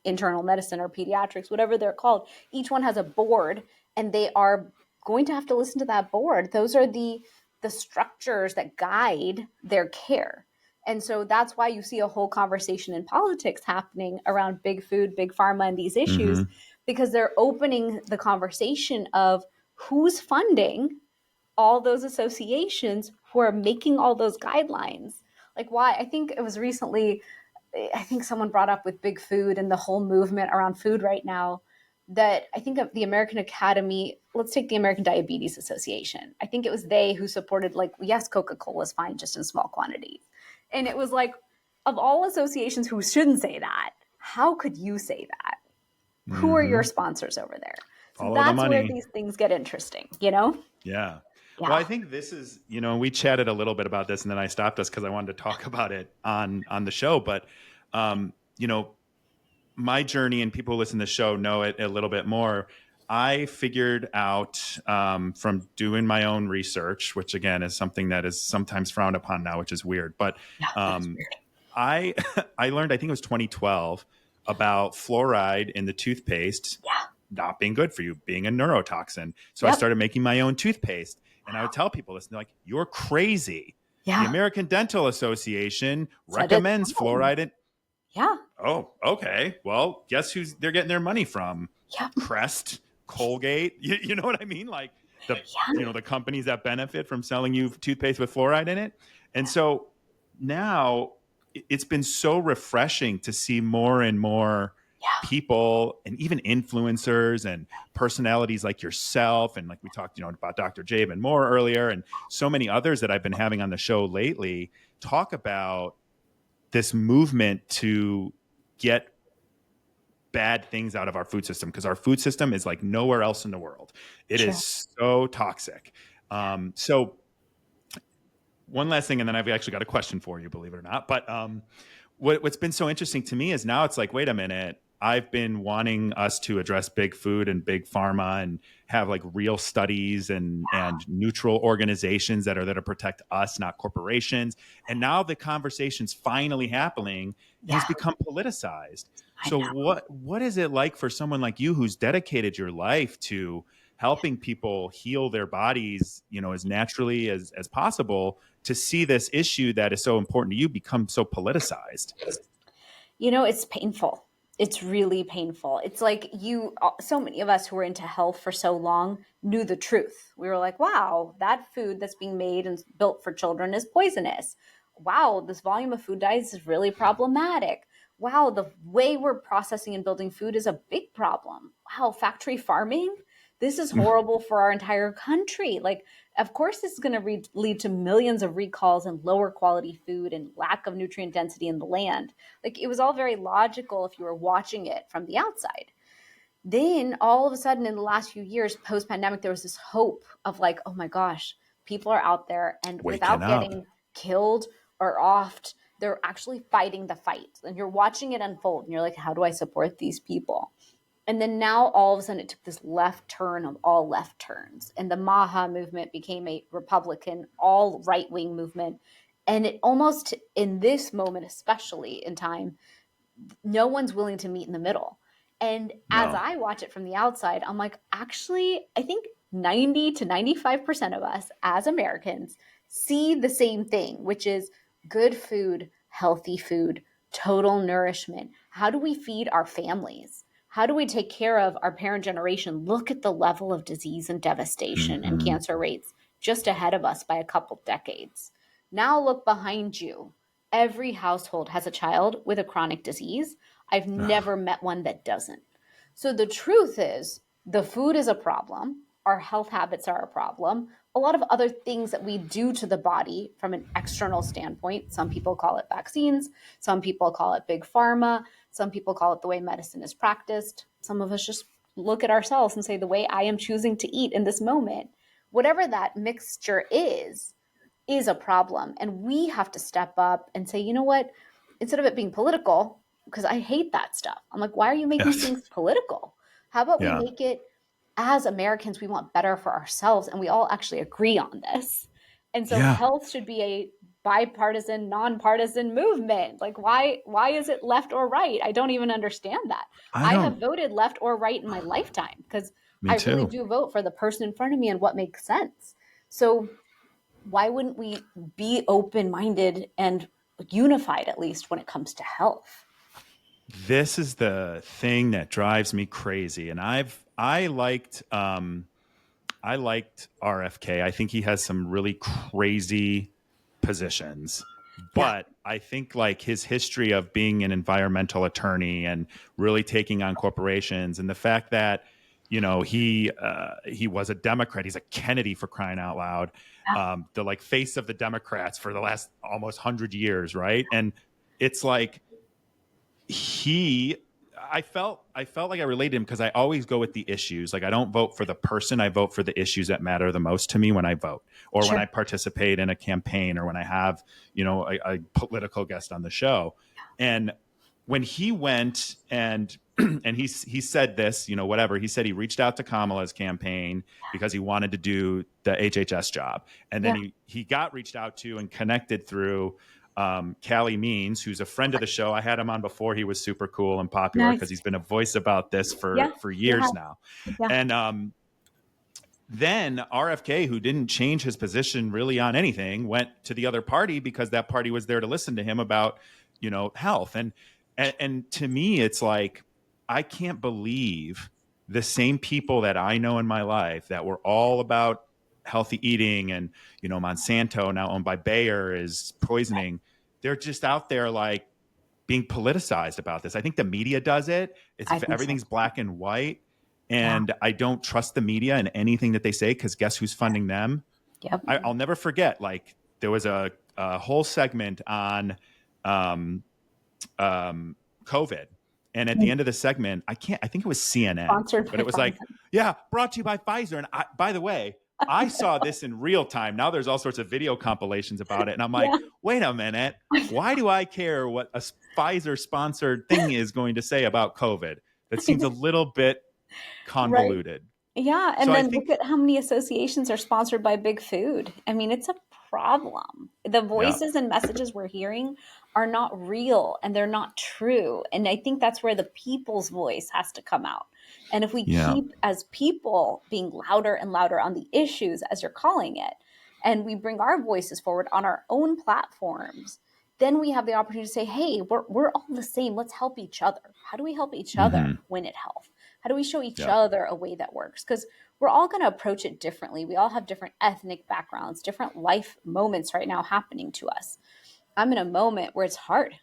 Internal Medicine or Pediatrics, whatever they're called. Each one has a board, and they are going to have to listen to that board. Those are the structures that guide their care. And so that's why you see a whole conversation in politics happening around big food, big pharma, and these issues, hmm. because they're opening the conversation of who's funding all those associations who are making all those guidelines. Like, why? I think it was recently, I think someone brought up with big food and the whole movement around food right now that I think of the American Academy. Let's take the American Diabetes Association. I think it was they who supported, like, yes, Coca-Cola is fine just in small quantities. And it was like, of all associations who shouldn't say that, how could you say that? Who are your Hmm. sponsors over there? So Follow the that's where money. these things get interesting, you know? Yeah. Well, Yeah. I think this is, we chatted a little bit about this and then I stopped us because I wanted to talk about it on the show. But, um, you know, my journey, and people who listen to the show know it a little bit more. I figured out from doing my own research, which again is something that is sometimes frowned upon now, which is weird. But Yeah, that is um, weird. I I learned, I think it was 2012, about fluoride in the toothpaste Yeah. not being good for you, being a neurotoxin. So I Yep. started making my own toothpaste, and I would tell people this, and they're like, "You're crazy." The Yeah. American Dental Association Said it's recommends fine. fluoride in. Yeah. Oh, okay. Well, guess who's they're getting their money from? Yep. Crest, Colgate. You know what I mean? Like the Yeah. the companies that benefit from selling you toothpaste with fluoride in it. And so now it's been so refreshing to see more and more Yeah. people and even influencers and personalities like yourself, and like we talked about Dr. Jabin Moore earlier, and so many others that I've been having on the show lately talk about this movement to get bad things out of our food system, because our food system is like nowhere else in the world. It True. is so toxic. So one last thing, and then I've actually got a question for you, believe it or not. But what's been so interesting to me is now it's like, wait a minute. I've been wanting us to address big food and big pharma and have like real studies and neutral organizations that are there to protect us, not corporations. And now the conversation's finally happening and has Yeah. become politicized. I So know. what is it like for someone like you who's dedicated your life to helping people heal their bodies, as naturally as possible, to see this issue that is so important to you become so politicized? It's painful. It's really painful. It's like so many of us who were into health for so long knew the truth. We were like, wow, that food that's being made and built for children is poisonous. Wow, this volume of food dyes is really problematic. Wow, the way we're processing and building food is a big problem. Wow, factory farming? This is horrible for our entire country. Like, of course, this is going to lead to millions of recalls and lower quality food and lack of nutrient density in the land. Like, it was all very logical if you were watching it from the outside. Then all of a sudden in the last few years post pandemic, there was this hope of like, oh my gosh, people are out there and Waking without up. getting killed or offed, they're actually fighting the fight. And you're watching it unfold and you're like, how do I support these people? And then now all of a sudden it took this left turn of all left turns. And the Maha movement became a Republican, all right wing movement. And it almost, in this moment, especially in time, no one's willing to meet in the middle. And as No. I watch it from the outside, I'm like, actually, I think 90 to 95% of us as Americans see the same thing, which is good food, healthy food, total nourishment. How do we feed our families? How do we take care of our parent generation? Look at the level of disease and devastation and Hmm. cancer rates just ahead of us by a couple decades. Now look behind you. Every household has a child with a chronic disease. I've never met one that doesn't. So the truth is, the food is a problem. Our health habits are a problem. A lot of other things that we do to the body from an external standpoint. Some people call it vaccines. Some people call it big pharma. Some people call it the way medicine is practiced. Some of us just look at ourselves and say, the way I am choosing to eat in this moment, whatever that mixture is a problem. And we have to step up and say, you know what? Instead of it being political, because I hate that stuff. I'm like, why are you making Yes. things political? How about we Yeah. make it, as Americans, we want better for ourselves and we all actually agree on this. And so Yeah. health should be a bipartisan, nonpartisan movement. Like why is it left or right? I don't even understand that. I I have don't. voted left or right in my lifetime because Me I really too. do vote for the person in front of me and what makes sense. So why wouldn't we be open minded and unified, at least when it comes to health? This is the thing that drives me crazy. And I liked RFK. I think he has some really crazy positions. Yeah, But I think like his history of being an environmental attorney and really taking on corporations, and the fact that he was a Democrat. He's a Kennedy, for crying out loud. yeah, The like face of the Democrats for the last almost 100 years, right? And it's like he I felt like I related to him because I always go with the issues. Like I don't vote for the person, I vote for the issues that matter the most to me when I vote or when sure. I participate in a campaign or when I have, a political guest on the show. And when he went and and he said this, whatever, he said he reached out to Kamala's campaign because he wanted to do the HHS job. And then Yeah, he got reached out to and connected through Callie Means, who's a friend of the show. I had him on before he was super cool and popular because nice. he's been a voice about this Yeah, for you years have. now. Yeah, And then RFK, who didn't change his position really on anything, went to the other party because that party was there to listen to him about, health. And to me, it's like I can't believe the same people that I know in my life that were all about healthy eating and Monsanto, now owned by Bayer, is poisoning. They're just out there like being politicized about this. I think the media does it. I think so Everything's too. black and white, Yeah. and I don't trust the media and anything that they say because guess who's funding them? Yep. I'll never forget. Like there was a whole segment on um, COVID, and at the end of the segment, I can't. I think it was CNN, Sponsored but by it was like, Thompson. yeah, brought to you by Pfizer. And by the way, I saw this in real time. Now there's all sorts of video compilations about it, and I'm like, Yeah. wait a minute, why do I care what a Pfizer sponsored thing is going to say about COVID? That seems a little bit Right. convoluted. Yeah, So and I then look think, at how many associations are sponsored by big food. I mean, it's a problem. The yeah, voices and messages we're hearing are not real and they're not true. And I think that's where the people's voice has to come out. And if we yeah, keep, as people, being louder and louder on the issues, as you're calling it, and we bring our voices forward on our own platforms, then we have the opportunity to say, hey, we're all the same. Let's help each other. How do we help each other Hmm. win at health? How do we show each Yeah. other a way that works? Because we're all going to approach it differently. We all have different ethnic backgrounds, different life moments right now happening to us. I'm in a moment where it's hard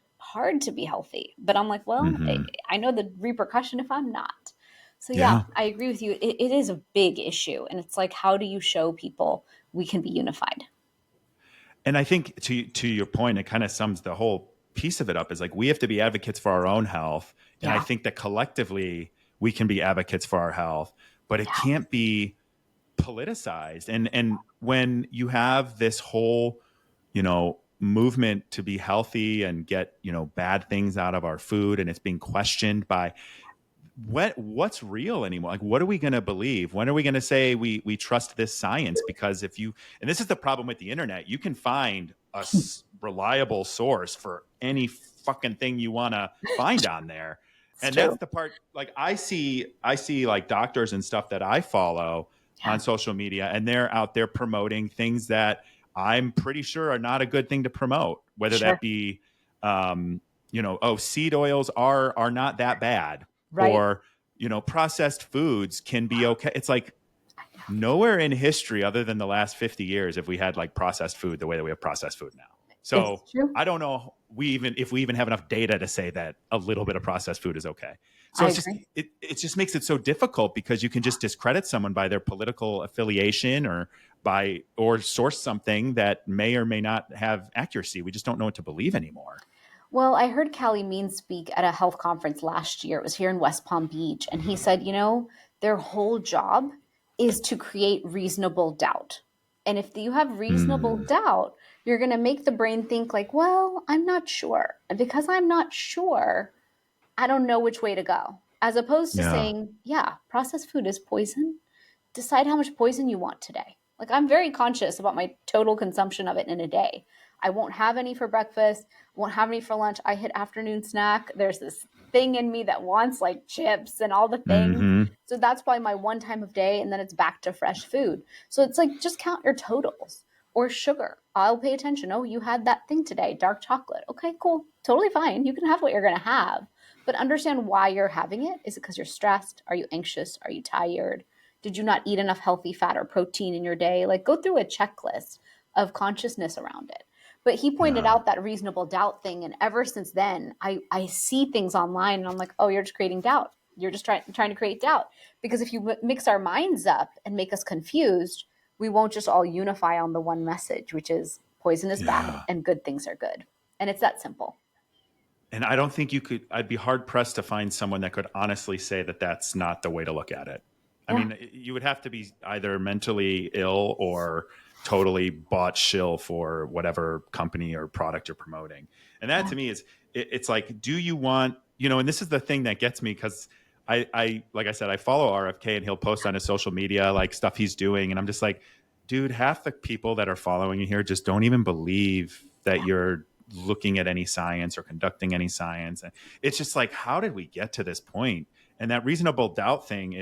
to be healthy, but I'm like, well, Hmm. I know the repercussion if I'm not. So yeah, Yeah. I agree with you. It is a big issue. And it's like, how do you show people we can be unified? And I think to your point, it kind of sums the whole piece of it up is like we have to be advocates for our own health. And I Yeah. think that collectively we can be advocates for our health, but it Yeah. can't be politicized. And when you have this whole, movement to be healthy and get, bad things out of our food, and it's being questioned by what's real anymore? Like, what are we going to believe? When are we going to say we trust this science? Because if you, and this is the problem with the internet, you can find a reliable source for any fucking thing you want to find on there. It's And that's true. the part, like I see like doctors and stuff that I follow Yeah. on social media, and they're out there promoting things that I'm pretty sure are not a good thing to promote, whether Sure. that be oh, seed oils are not that bad, Right. or processed foods can be okay. It's like nowhere in history other than the last 50 years have we had like processed food the way that we have processed food now. It's So true. I don't know if we even have enough data to say that a little bit of processed food is okay. So I it's just agree. it just makes it so difficult because you can just discredit someone by their political affiliation, or source something that may or may not have accuracy. We just don't know what to believe anymore. Well, I heard Callie Mean speak at a health conference last year. It was here in West Palm Beach. And he said, their whole job is to create reasonable doubt. And if you have reasonable Mm, doubt, you're going to make the brain think, like, well, I'm not sure. And because I'm not sure, I don't know which way to go. As opposed to yeah. saying, yeah, processed food is poison. Decide how much poison you want today. Like, I'm very conscious about my total consumption of it in a day. I won't have any for breakfast, won't have any for lunch. I hit afternoon snack. There's this thing in me that wants like chips and all the things. Hmm. So that's probably my one time of day, and then it's back to fresh food. So it's like, just count your totals. Or sugar. I'll pay attention. Oh, you had that thing today, dark chocolate. Okay, cool. Totally fine. You can have what you're going to have, but understand why you're having it. Is it because you're stressed? Are you anxious? Are you tired? Did you not eat enough healthy fat or protein in your day? Like, go through a checklist of consciousness around it. But he pointed Yeah. out that reasonable doubt thing. And ever since then, I see things online and I'm like, oh, you're just creating doubt. You're just trying to create doubt. Because if you mix our minds up and make us confused, we won't just all unify on the one message, which is poison is bad Yeah. and good things are good. And it's that simple. And I don't think I'd be hard pressed to find someone that could honestly say that that's not the way to look at it. I Yeah. mean, you would have to be either mentally ill or totally bought shill for whatever company or product you're promoting. And that Yeah. to me it's like, do you want, and this is the thing that gets me because like I said, I follow RFK and he'll post on his social media like stuff he's doing. And I'm just like, dude, half the people that are following you here just don't even believe that you're looking at any science or conducting any science. And it's just like, how did we get to this point? And that reasonable doubt thing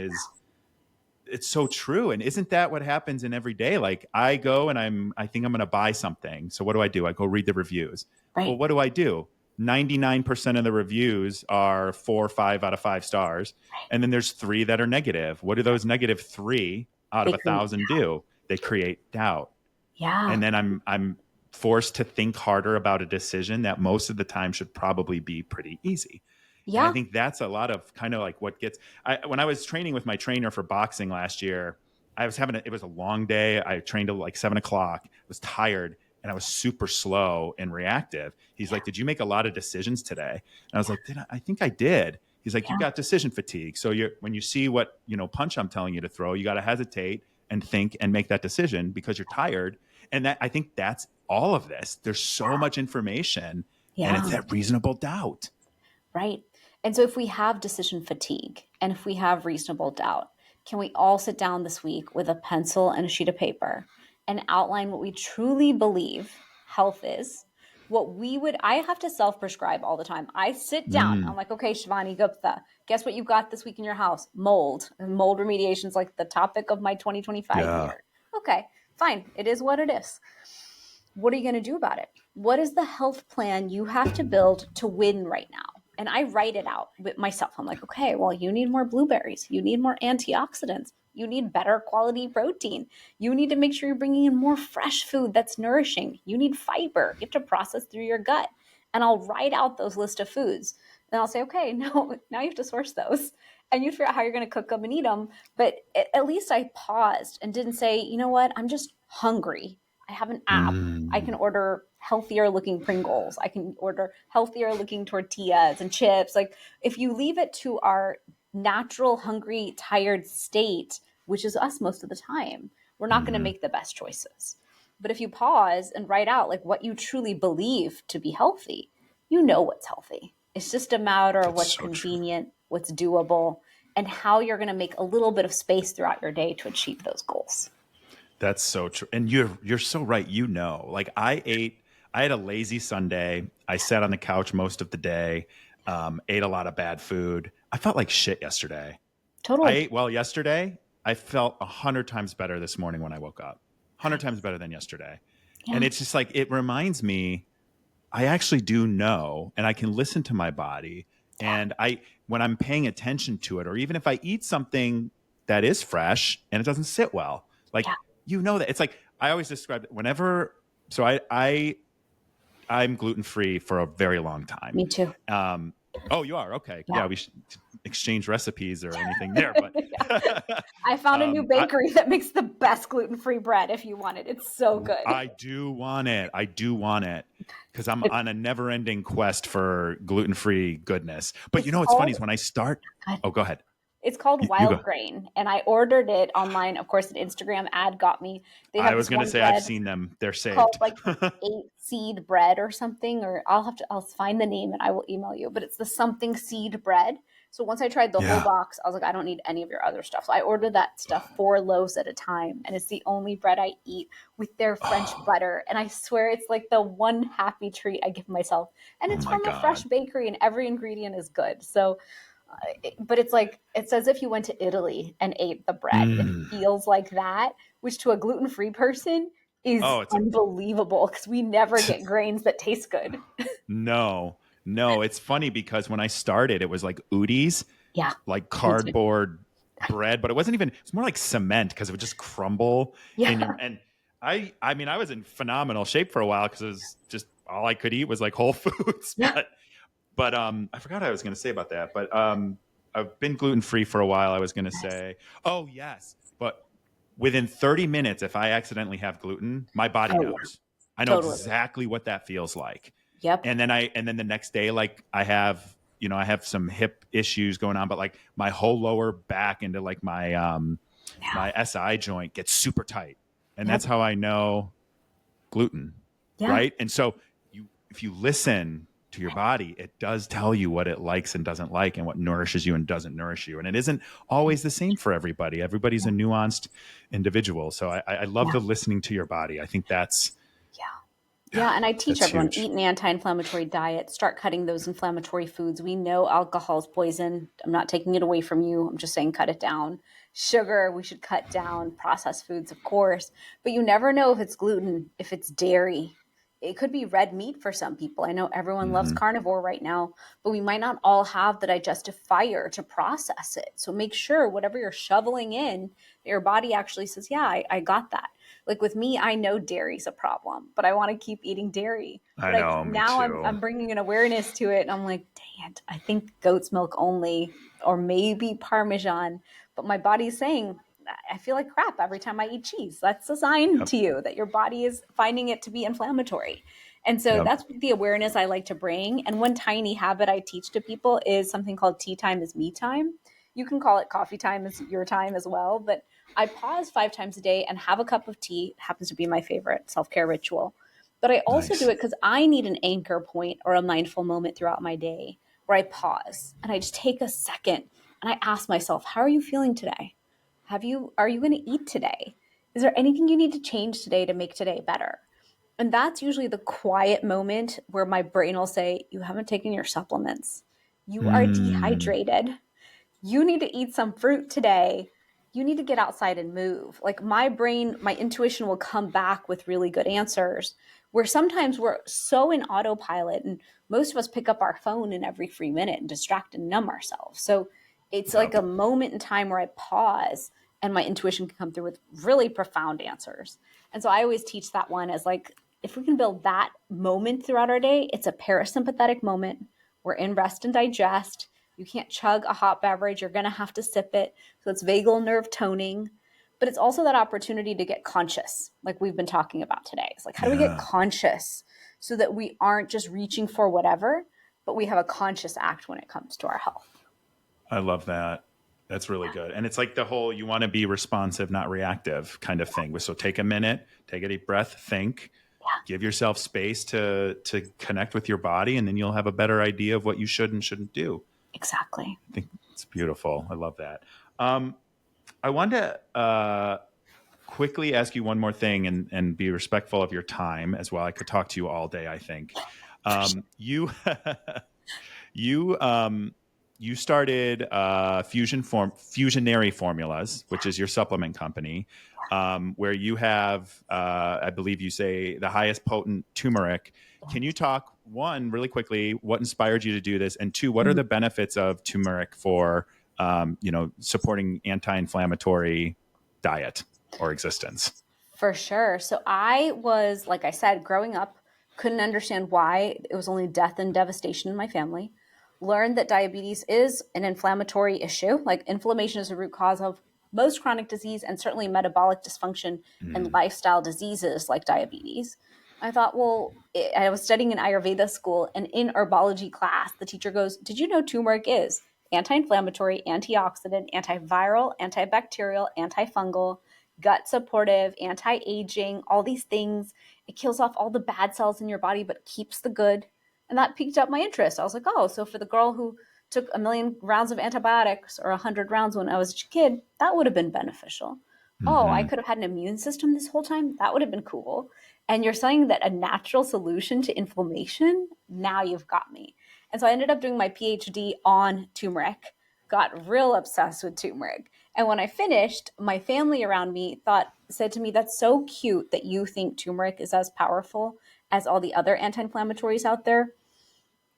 it's so true. And isn't that what happens in every day? Like I go and I think I'm going to buy something. So what do? I go read the reviews. Well, Right. what do? 99% of the reviews are 4 or 5 out of 5 stars. And then there's 3 that are negative. What do those negative 3 out of They a create. thousand do? They create doubt. Yeah. And then I'm forced to think harder about a decision that most of the time should probably be pretty easy. And I Yeah. think that's a lot of kind of like what gets when I was training with my trainer for boxing last year, I was it was a long day. I trained till like 7 o'clock, was tired, and I was super slow and reactive. He's Yeah. like, "Did you make a lot of decisions today?" And I was like, I think I did. He's like, "You Yeah. got decision fatigue. So when you see what, punch I'm telling you to throw, you got to hesitate and think and make that decision because you're tired." And I think that's all of this. There's so much information, and it's Yeah. that reasonable doubt. Right. And so if we have decision fatigue and if we have reasonable doubt, can we all sit down this week with a pencil and a sheet of paper and outline what we truly believe health is? I have to self prescribe all the time. I sit down, I'm Mm, like, okay, Shivani Gupta, guess what you've got this week in your house? Mold. And mold remediation is like the topic of my 2025 yeah. year. Okay, fine. It is what it is. What are you going to do about it? What is the health plan you have to build to win right now? And I write it out with myself. I'm like, okay, well, you need more blueberries. You need more antioxidants. You need better quality protein. You need to make sure you're bringing in more fresh food that's nourishing. You need fiber. You have to process through your gut. And I'll write out those list of foods. And I'll say, okay, no, now you have to source those. And you figure out how you're going to cook them and eat them. But at least I paused and didn't say, you know what, I'm just hungry. I have an app. I can Mm, order healthier looking Pringles. I can order healthier looking tortillas and chips. Like, if you leave it to our natural, hungry, tired state, which is us most of the time, we're not going to mhm. make the best choices. But if you pause and write out like what you truly believe to be healthy, you know what's healthy. It's just a matter of That's what's so true. convenient, what's doable, and how you're going to make a little bit of space throughout your day to achieve those goals. That's so true. And you're so right. Like I had a lazy Sunday. I sat on the couch most of the day, ate a lot of bad food. I felt like shit yesterday. I Totally. ate well yesterday. I felt 100 times better this morning when I woke up. 100 times better than yesterday. And Yeah. it's just like it reminds me I actually do know and I can listen to my body. Yeah. And when I'm paying attention to it, or even if I eat something that is fresh and it doesn't sit well, like Yeah. that it's like I always describe it whenever. So I'm gluten free for a very long time. Me too. Um, oh, you are okay. Yeah. Yeah, we should exchange recipes or anything there. But I found a new I bakery that makes the best gluten-free bread if you want it. It's so good. I do want it. I do want it because I'm It, on a never ending quest for gluten free goodness. But it's what's funny called is when I start. Oh, go ahead. it's called You go. wild grain, and I ordered it online. Of course, an Instagram ad got me. They I have was this gonna one say I've bread seen them. They're called saved. like eight seed bread or something, or I'll find the name and I will email you. But it's the something seed bread. So once I tried the whole Yeah. box, I was like, I don't need any of your other stuff. So I ordered that stuff 4 loaves at a time, and it's the only bread I eat with their French Oh, butter. And I swear it's like the one happy treat I give myself. And oh it's my from a fresh God. bakery, and every ingredient is good. So but it's like it's as if you went to Italy and ate the bread. It Mm. feels like that, which to a gluten-free person is Oh, it's a unbelievable because we never get grains that taste good. no, no. It's funny because when I started, it was like Udi's, Yeah, like me too. cardboard bread, but it wasn't even. It's more like cement because it would just crumble in your. Yeah, And I mean, I was in phenomenal shape for a while because it was just all I could eat was like whole foods. yeah. But I forgot what I was going to say about that. But I've been gluten free for a while. I was going to Nice. say, oh yes, but within 30 minutes, if I accidentally have gluten, my body Oh yeah, knows. I know totally. exactly what that feels like. Yep. And then the next day, like I have some hip issues going on, but like my whole lower back into like Yeah. my SI joint gets super tight. And that's Yep. how I know gluten, Yeah. right? And so if you listen to your body, it does tell you what it likes and doesn't like and what nourishes you and doesn't nourish you. And it isn't always the same for everybody. Everybody's a Yeah. nuanced individual. So I love Yeah. the listening to your body. I think Yeah. yeah, Yeah, and I teach that's everyone huge. eat an anti-inflammatory diet, start cutting those inflammatory foods. We know alcohol is poison. I'm not taking it away from you. I'm just saying cut it down. Sugar, we should cut down. Processed foods, of course. But you never know if it's gluten, if it's dairy. It could be red meat for some people. I know everyone loves Hmm. carnivore right now, but we might not all have the digestive fire to process it. So make sure whatever you're shoveling in, your body actually says, yeah, I got that. Like with me, I know dairy's a problem, but I want to keep eating dairy. I But I know, me now too. I'm bringing an awareness to it, and I'm like, dang it, I think goat's milk only, or maybe Parmesan. But my body's saying I feel like crap every time I eat cheese. That's a sign Yep. to you that your body is finding it to be inflammatory. And so Yep. that's the awareness I like to bring. And one tiny habit I teach to people is something called tea time is me time. You can call it coffee time is your time as well, but I pause 5 times a day and have a cup of tea. It happens to be my favorite self care ritual. But I also do Nice. it because I need an anchor point or a mindful moment throughout my day where I pause and I just take a second and I ask myself, how are you feeling today? Are you going to eat today? Is there anything you need to change today to make today better? And that's usually the quiet moment where my brain will say, you haven't taken your supplements. You are Mm. dehydrated. You need to eat some fruit today. you need to get outside and move. Like my brain, my intuition will come back with really good answers. Where sometimes we're so in autopilot, and most of us pick up our phone in every free minute and distract and numb ourselves. So it's like Yep. a moment in time where I pause and my intuition can come through with really profound answers. And so I always teach that one as like, if we can build that moment throughout our day, it's a parasympathetic moment. We're in rest and digest. You can't chug a hot beverage. You're going to have to sip it. So it's vagal nerve toning. But it's also that opportunity to get conscious, like we've been talking about today. It's like, how do we get Yeah. conscious so that we aren't just reaching for whatever, but we have a conscious act when it comes to our health? I love that. That's really good. And it's like the whole you want to be responsive, not reactive kind of thing. So take a minute, take a deep breath, think, give yourself space to connect with your body, and then you'll have a better idea of what you should and shouldn't do. Exactly. I think it's beautiful. I love that. I wanted to quickly ask you one more thing and be respectful of your time as well. I could talk to you all day, I think. You you you started Fusionary Formulas, which is your supplement company, where you have, I believe you say, the highest potent turmeric. Can you talk, one, really quickly, what inspired you to do this? And two, what are the benefits of turmeric for, supporting anti-inflammatory diet or existence? For sure. So I was, like I said, growing up, couldn't understand why it was only death and devastation in my family. Learned that diabetes is an inflammatory issue. Like inflammation is a root cause of most chronic disease and certainly metabolic dysfunction and Mm. lifestyle diseases like diabetes. I thought, well, I was studying in Ayurveda school, and in herbology class, the teacher goes, "Did you know turmeric is anti inflammatory, antioxidant, antiviral, antibacterial, antifungal, gut supportive, anti aging, all these things? It kills off all the bad cells in your body, but keeps the good." And that piqued up my interest. I was like, oh, so for the girl who took a million rounds of antibiotics or 100 rounds when I was a kid, that would have been beneficial. Oh, I Hmm. could have had an immune system this whole time. That would have been cool. And you're saying that a natural solution to inflammation, now you've got me. And so I ended up doing my PhD on turmeric, got real obsessed with turmeric. And when I finished, my family around me said to me, "That's so cute that you think turmeric is as powerful as all the other anti-inflammatories out there."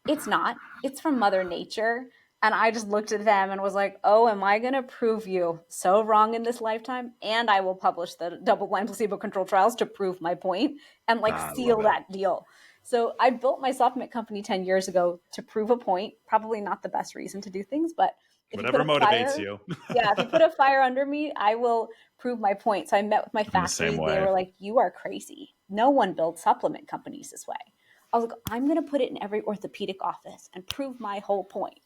It's not. It's from Mother Nature. And I just looked at them and was like, oh, am I going to prove you so wrong in this lifetime? And I will publish the double blind placebo controlled trials to prove my point and like I love seal it. that deal. So I built my supplement company 10 years ago to prove a point. Probably not the best reason to do things, but if you put Whatever a motivates fire, you. yeah, if you put a fire under me, I will prove my point. So I met with my I'm the same faculty. They way. were like, you are crazy. No one builds supplement companies this way. I was like, I'm going to put it in every orthopedic office and prove my whole point.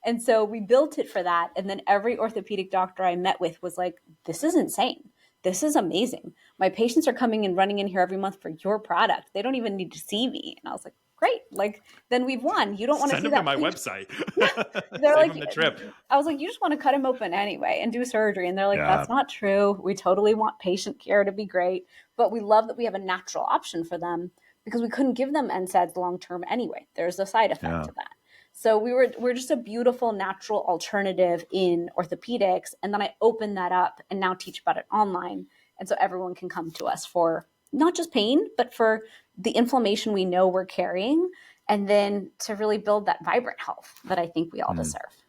And so we built it for that. And then every orthopedic doctor I met with was like, this is insane. This is amazing. My patients are coming and running in here every month for your product. They don't even need to see me. And I was like, great. Like, then we've won. You don't want to Send see them to that my patient. website. Yeah. They're Save like, them the trip. I was like, you just want to cut him open anyway and do surgery. And they're like, Yeah. that's not true. We totally want patient care to be great. But we love that we have a natural option for them because we couldn't give them NSAIDs long term anyway. There's a side effect Yeah. to that. So we're just a beautiful natural alternative in orthopedics. And then I opened that up and now teach about it online. And so everyone can come to us for not just pain, but for the inflammation we know we're carrying, and then to really build that vibrant health that I think we all Mm, deserve.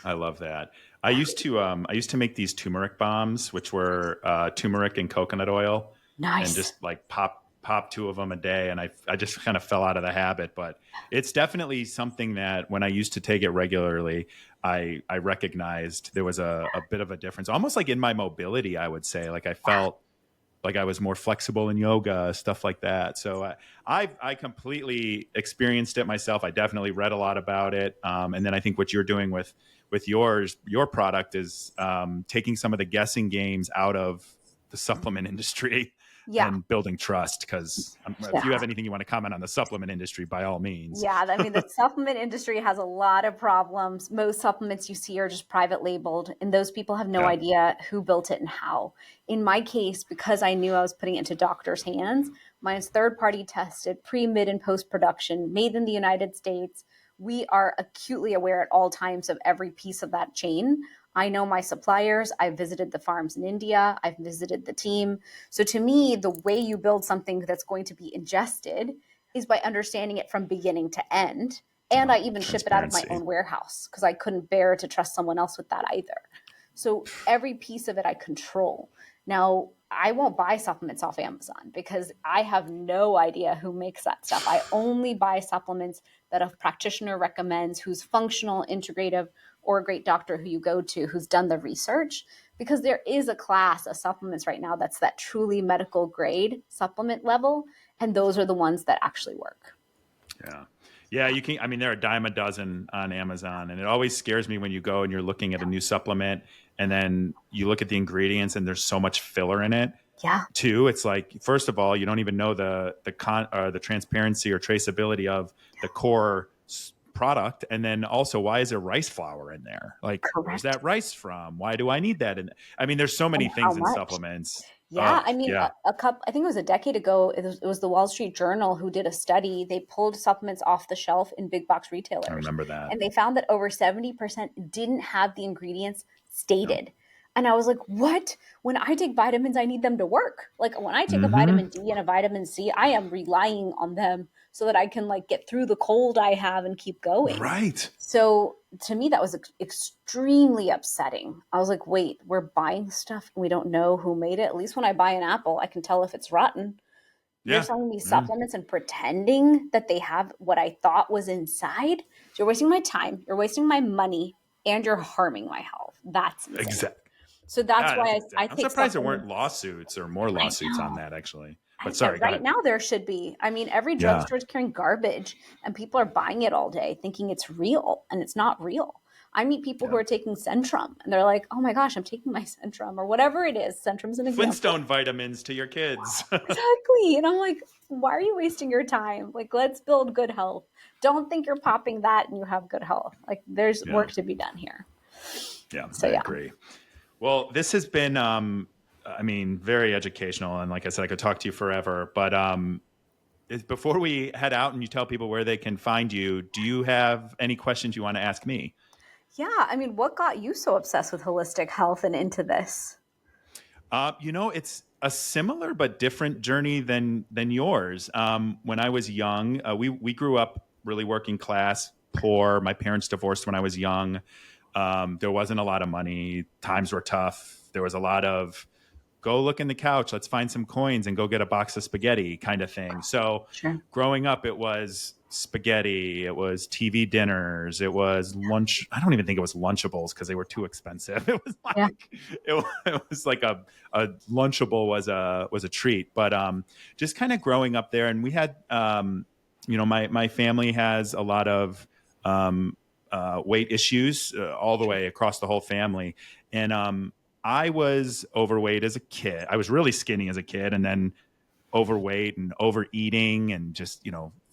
I love that. I used to make these turmeric bombs, which were turmeric and coconut oil, and Nice. just like pop two of them a day. And I just kind of fell out of the habit, but it's definitely something that when I used to take it regularly, I recognized there was a bit of a difference, almost like in my mobility. I would say, like I felt like I was more flexible in yoga, stuff like that. So I completely experienced it myself. I definitely read a lot about it, and then I think what you're doing with your product is taking some of the guessing games out of the supplement industry Yeah. and building trust. Because if you Yeah. have anything you want to comment on the supplement industry, by all means. Yeah, I mean, the supplement industry has a lot of problems. Most supplements you see are just private labeled, and those people have no Yeah. idea who built it and how. In my case, because I knew I was putting it into doctors' hands, mine's third party tested, pre, mid, and post production, made in the United States. We are acutely aware at all times of every piece of that chain. I know my suppliers. I've visited the farms in India. I've visited the team. So to me, the way you build something that's going to be ingested is by understanding it from beginning to end. And Oh, I even ship it out of my transparency. own warehouse because I couldn't bear to trust someone else with that either. So every piece of it I control. Now, I won't buy supplements off Amazon because I have no idea who makes that stuff. I only buy supplements that a practitioner recommends, who's functional, integrative, or a great doctor who you go to who's done the research, because there is a class of supplements right now that's that truly medical grade supplement level, and those are the ones that actually work. Yeah. Yeah, you can. I mean, there are a dime a dozen on Amazon, and it always scares me when you go and you're looking at a new supplement, and then you look at the ingredients, and there's so much filler in it. Yeah, Too, it's like, first of all, you don't even know the transparency or traceability of the core product, and then also, why is there rice flour in there? Like, where's correct. that rice from? Why do I need that? And I mean, there's so many And how things in much? supplements. Yeah, Oh, I mean, yeah, a couple, I think it was a decade ago, it was the Wall Street Journal who did a study. They pulled supplements off the shelf in big box I retailers, remember that. and they found that over 70% didn't have the ingredients Yep. stated. And I was like, what? When I take vitamins, I need them to work. Like when I take a Mm-hmm. vitamin D and a vitamin C, I am relying on them so that I can like get through the cold I have and keep going. Right. So to me, that was extremely upsetting. I was like, wait, we're buying stuff and we don't know who made it. At least when I buy an apple, I can tell if it's rotten. You're Yeah. selling me Yeah. supplements and pretending that they have what I thought was inside. So you're wasting my time, you're wasting my money, and you're harming my health. That's insane. Exactly. So that's Yeah, that's why exact. I I'm take surprised there weren't supplements. lawsuits or more I lawsuits on know. that, actually. But sorry, go Right ahead. now, there should be. I mean, every Yeah. drugstore is carrying garbage, and people are buying it all day, thinking it's real, and it's not real. I meet people who Yeah. are taking Centrum, and they're like, "Oh my gosh, I'm taking my Centrum or whatever it is." Centrum's an example. Flintstone vitamins to your kids. Exactly, and I'm like, "Why are you wasting your time? Like, let's build good health. Don't think you're popping that and you have good health. Like, there's Yeah. work to be done here." Yeah, So I yeah, agree. Well, this has been, I mean, very educational. And like I said, I could talk to you forever. But before we head out and you tell people where they can find you, do you have any questions you want to ask me? yeah. I mean, what got you so obsessed with holistic health and into this? It's a similar but different journey than yours. When I was young, we grew up really working class, poor. My parents divorced when I was young. There wasn't a lot of money. Times were tough. There was a lot of go look in the couch. Let's find some coins and go get a box of spaghetti kind of thing. So Sure. growing up, it was spaghetti. It was TV dinners. It was lunch. I don't even think it was Lunchables because they were too expensive. It was Yeah. like it was like a Lunchable was a treat. But just kind of growing up there, and we had my family has a lot of weight issues all the Sure. way across the whole family, and I was overweight as a kid. I was really skinny as a kid, and then overweight and overeating, and just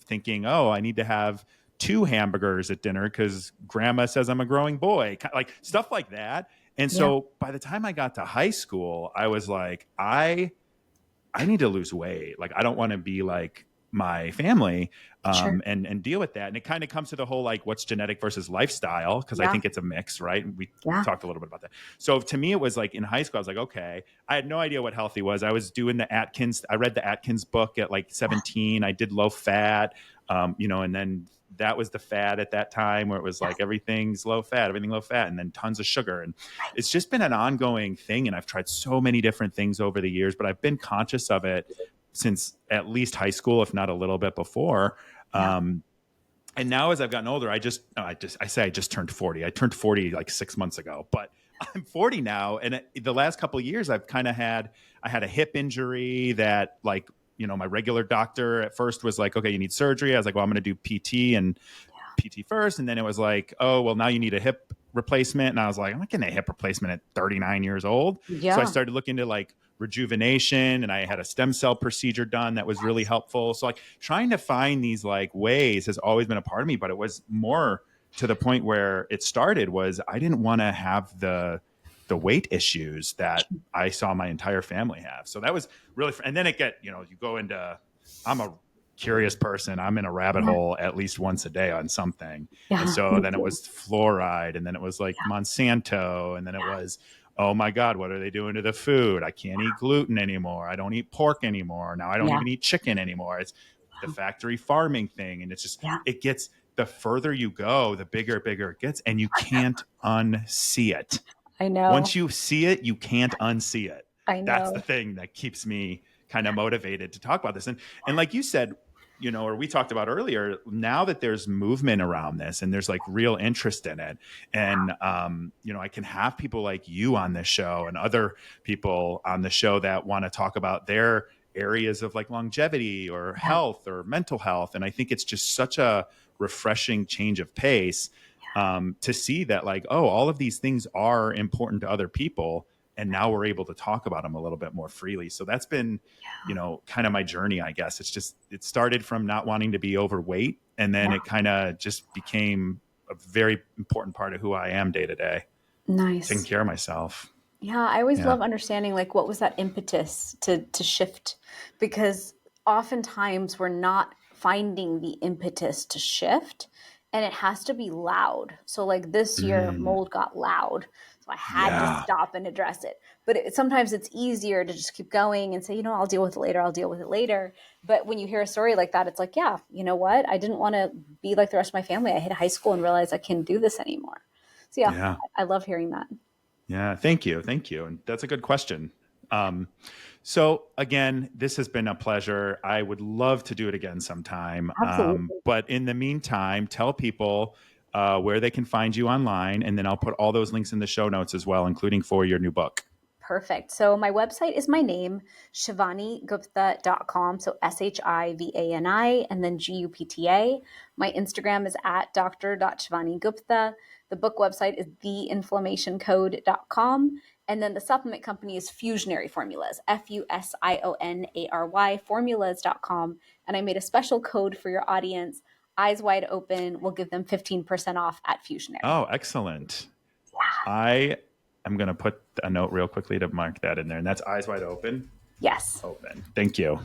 thinking, oh, I need to have two hamburgers at dinner because grandma says I'm a growing boy, like stuff like that. And Yeah. so by the time I got to high school, I was like, I need to lose weight. Like, I don't want to be like my family, Sure. and deal with that. And it kind of comes to the whole, like, what's genetic versus lifestyle, because I Yeah. think it's a mix, right? We Yeah. talked a little bit about that. So to me, it was like in high school, I was like, okay, I had no idea what healthy was. I was doing I read the Atkins book at like 17. I did low fat, and then that was the fad at that time, where it was like everything's low fat, everything low fat, and then tons of sugar. And it's just been an ongoing thing. And I've tried so many different things over the years, but I've been conscious of it since at least high school, if not a little bit before. Yeah. And now as I've gotten older, I say I just turned 40. I turned 40 like 6 months ago, but I'm 40 now. And the last couple of years, I've kind of I had a hip injury that, like, my regular doctor at first was like, okay, you need surgery. I was like, well, I'm going to do PT and PT first. And then it was like, oh, well, now you need a hip replacement. And I was like, I'm not getting a hip replacement at 39 years old. So I Yeah. started looking into like rejuvenation, and I had a stem cell procedure done that was really helpful. So like trying to find these like ways has always been a part of me, but it was more to the point where it started was I didn't want to have the weight issues that I saw my entire family have. So that was really, and then you go into, I'm a curious person. I'm in a rabbit hole at least once a day on something. Yeah. And so then it was fluoride, and then it was like Monsanto, and then it was, oh my God, what are they doing to the food? I can't eat gluten anymore. I don't eat pork anymore. Now I don't Yeah. even eat chicken anymore. It's the factory farming thing. And it's just, Yeah. it gets, the further you go, the bigger it gets, and you can't unsee it. I know. Once you see it, you can't unsee it. I know. That's the thing that keeps me kind of motivated to talk about this. And like you said, or we talked about earlier, now that there's movement around this and there's like real interest in it. And, I can have people like you on this show and other people on the show that want to talk about their areas of like longevity or health or mental health. And I think it's just such a refreshing change of pace to see that like, oh, all of these things are important to other people. And now we're able to talk about them a little bit more freely. So that's been, kind of my journey, I guess. It's just, it started from not wanting to be overweight. And then it kind of just became a very important part of who I am day to day. Nice. Taking care of myself. Yeah, I always love understanding like what was that impetus to shift, because oftentimes we're not finding the impetus to shift, and it has to be loud. So like this year mold got loud, so I had to stop and address it. But sometimes it's easier to just keep going and say, I'll deal with it later. I'll deal with it later. But when you hear a story like that, it's like, yeah, you know what? I didn't want to be like the rest of my family. I hit high school and realized I can't do this anymore. So I love hearing that. Yeah. Thank you. And that's a good question. So again, this has been a pleasure. I would love to do it again sometime. But in the meantime, tell people where they can find you online, and then I'll put all those links in the show notes as well, including for your new book. Perfect. So my website is my name, shivanigupta.com. So SHIVANI and then GUPTA. My Instagram is at dr.shivanigupta. The book website is theinflammationcode.com. And then the supplement company is Fusionary Formulas, FUSIONARY formulas.com. And I made a special code for your audience. Eyes wide open. We'll give them 15% off at Fusionary. Oh, excellent. I am going to put a note real quickly to mark that in there. And that's eyes wide open? Yes. Open. Thank you.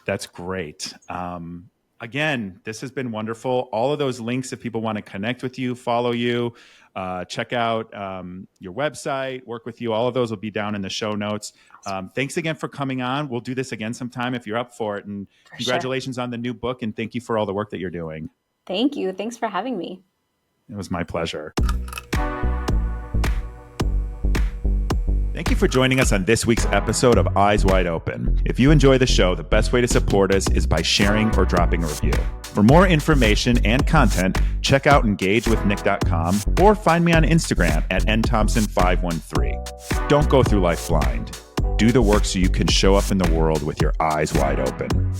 That's great. Again, this has been wonderful. All of those links, if people want to connect with you, follow you, check out your website, work with you, all of those will be down in the show notes. Thanks again for coming on. We'll do this again sometime if you're up for it. And congratulations on the new book. And thank you for all the work that you're doing. Thank you. Thanks for having me. It was my pleasure. Thank you for joining us on this week's episode of Eyes Wide Open. If you enjoy the show, the best way to support us is by sharing or dropping a review. For more information and content, check out engagewithnick.com or find me on Instagram at nthompson513. Don't go through life blind. Do the work so you can show up in the world with your eyes wide open.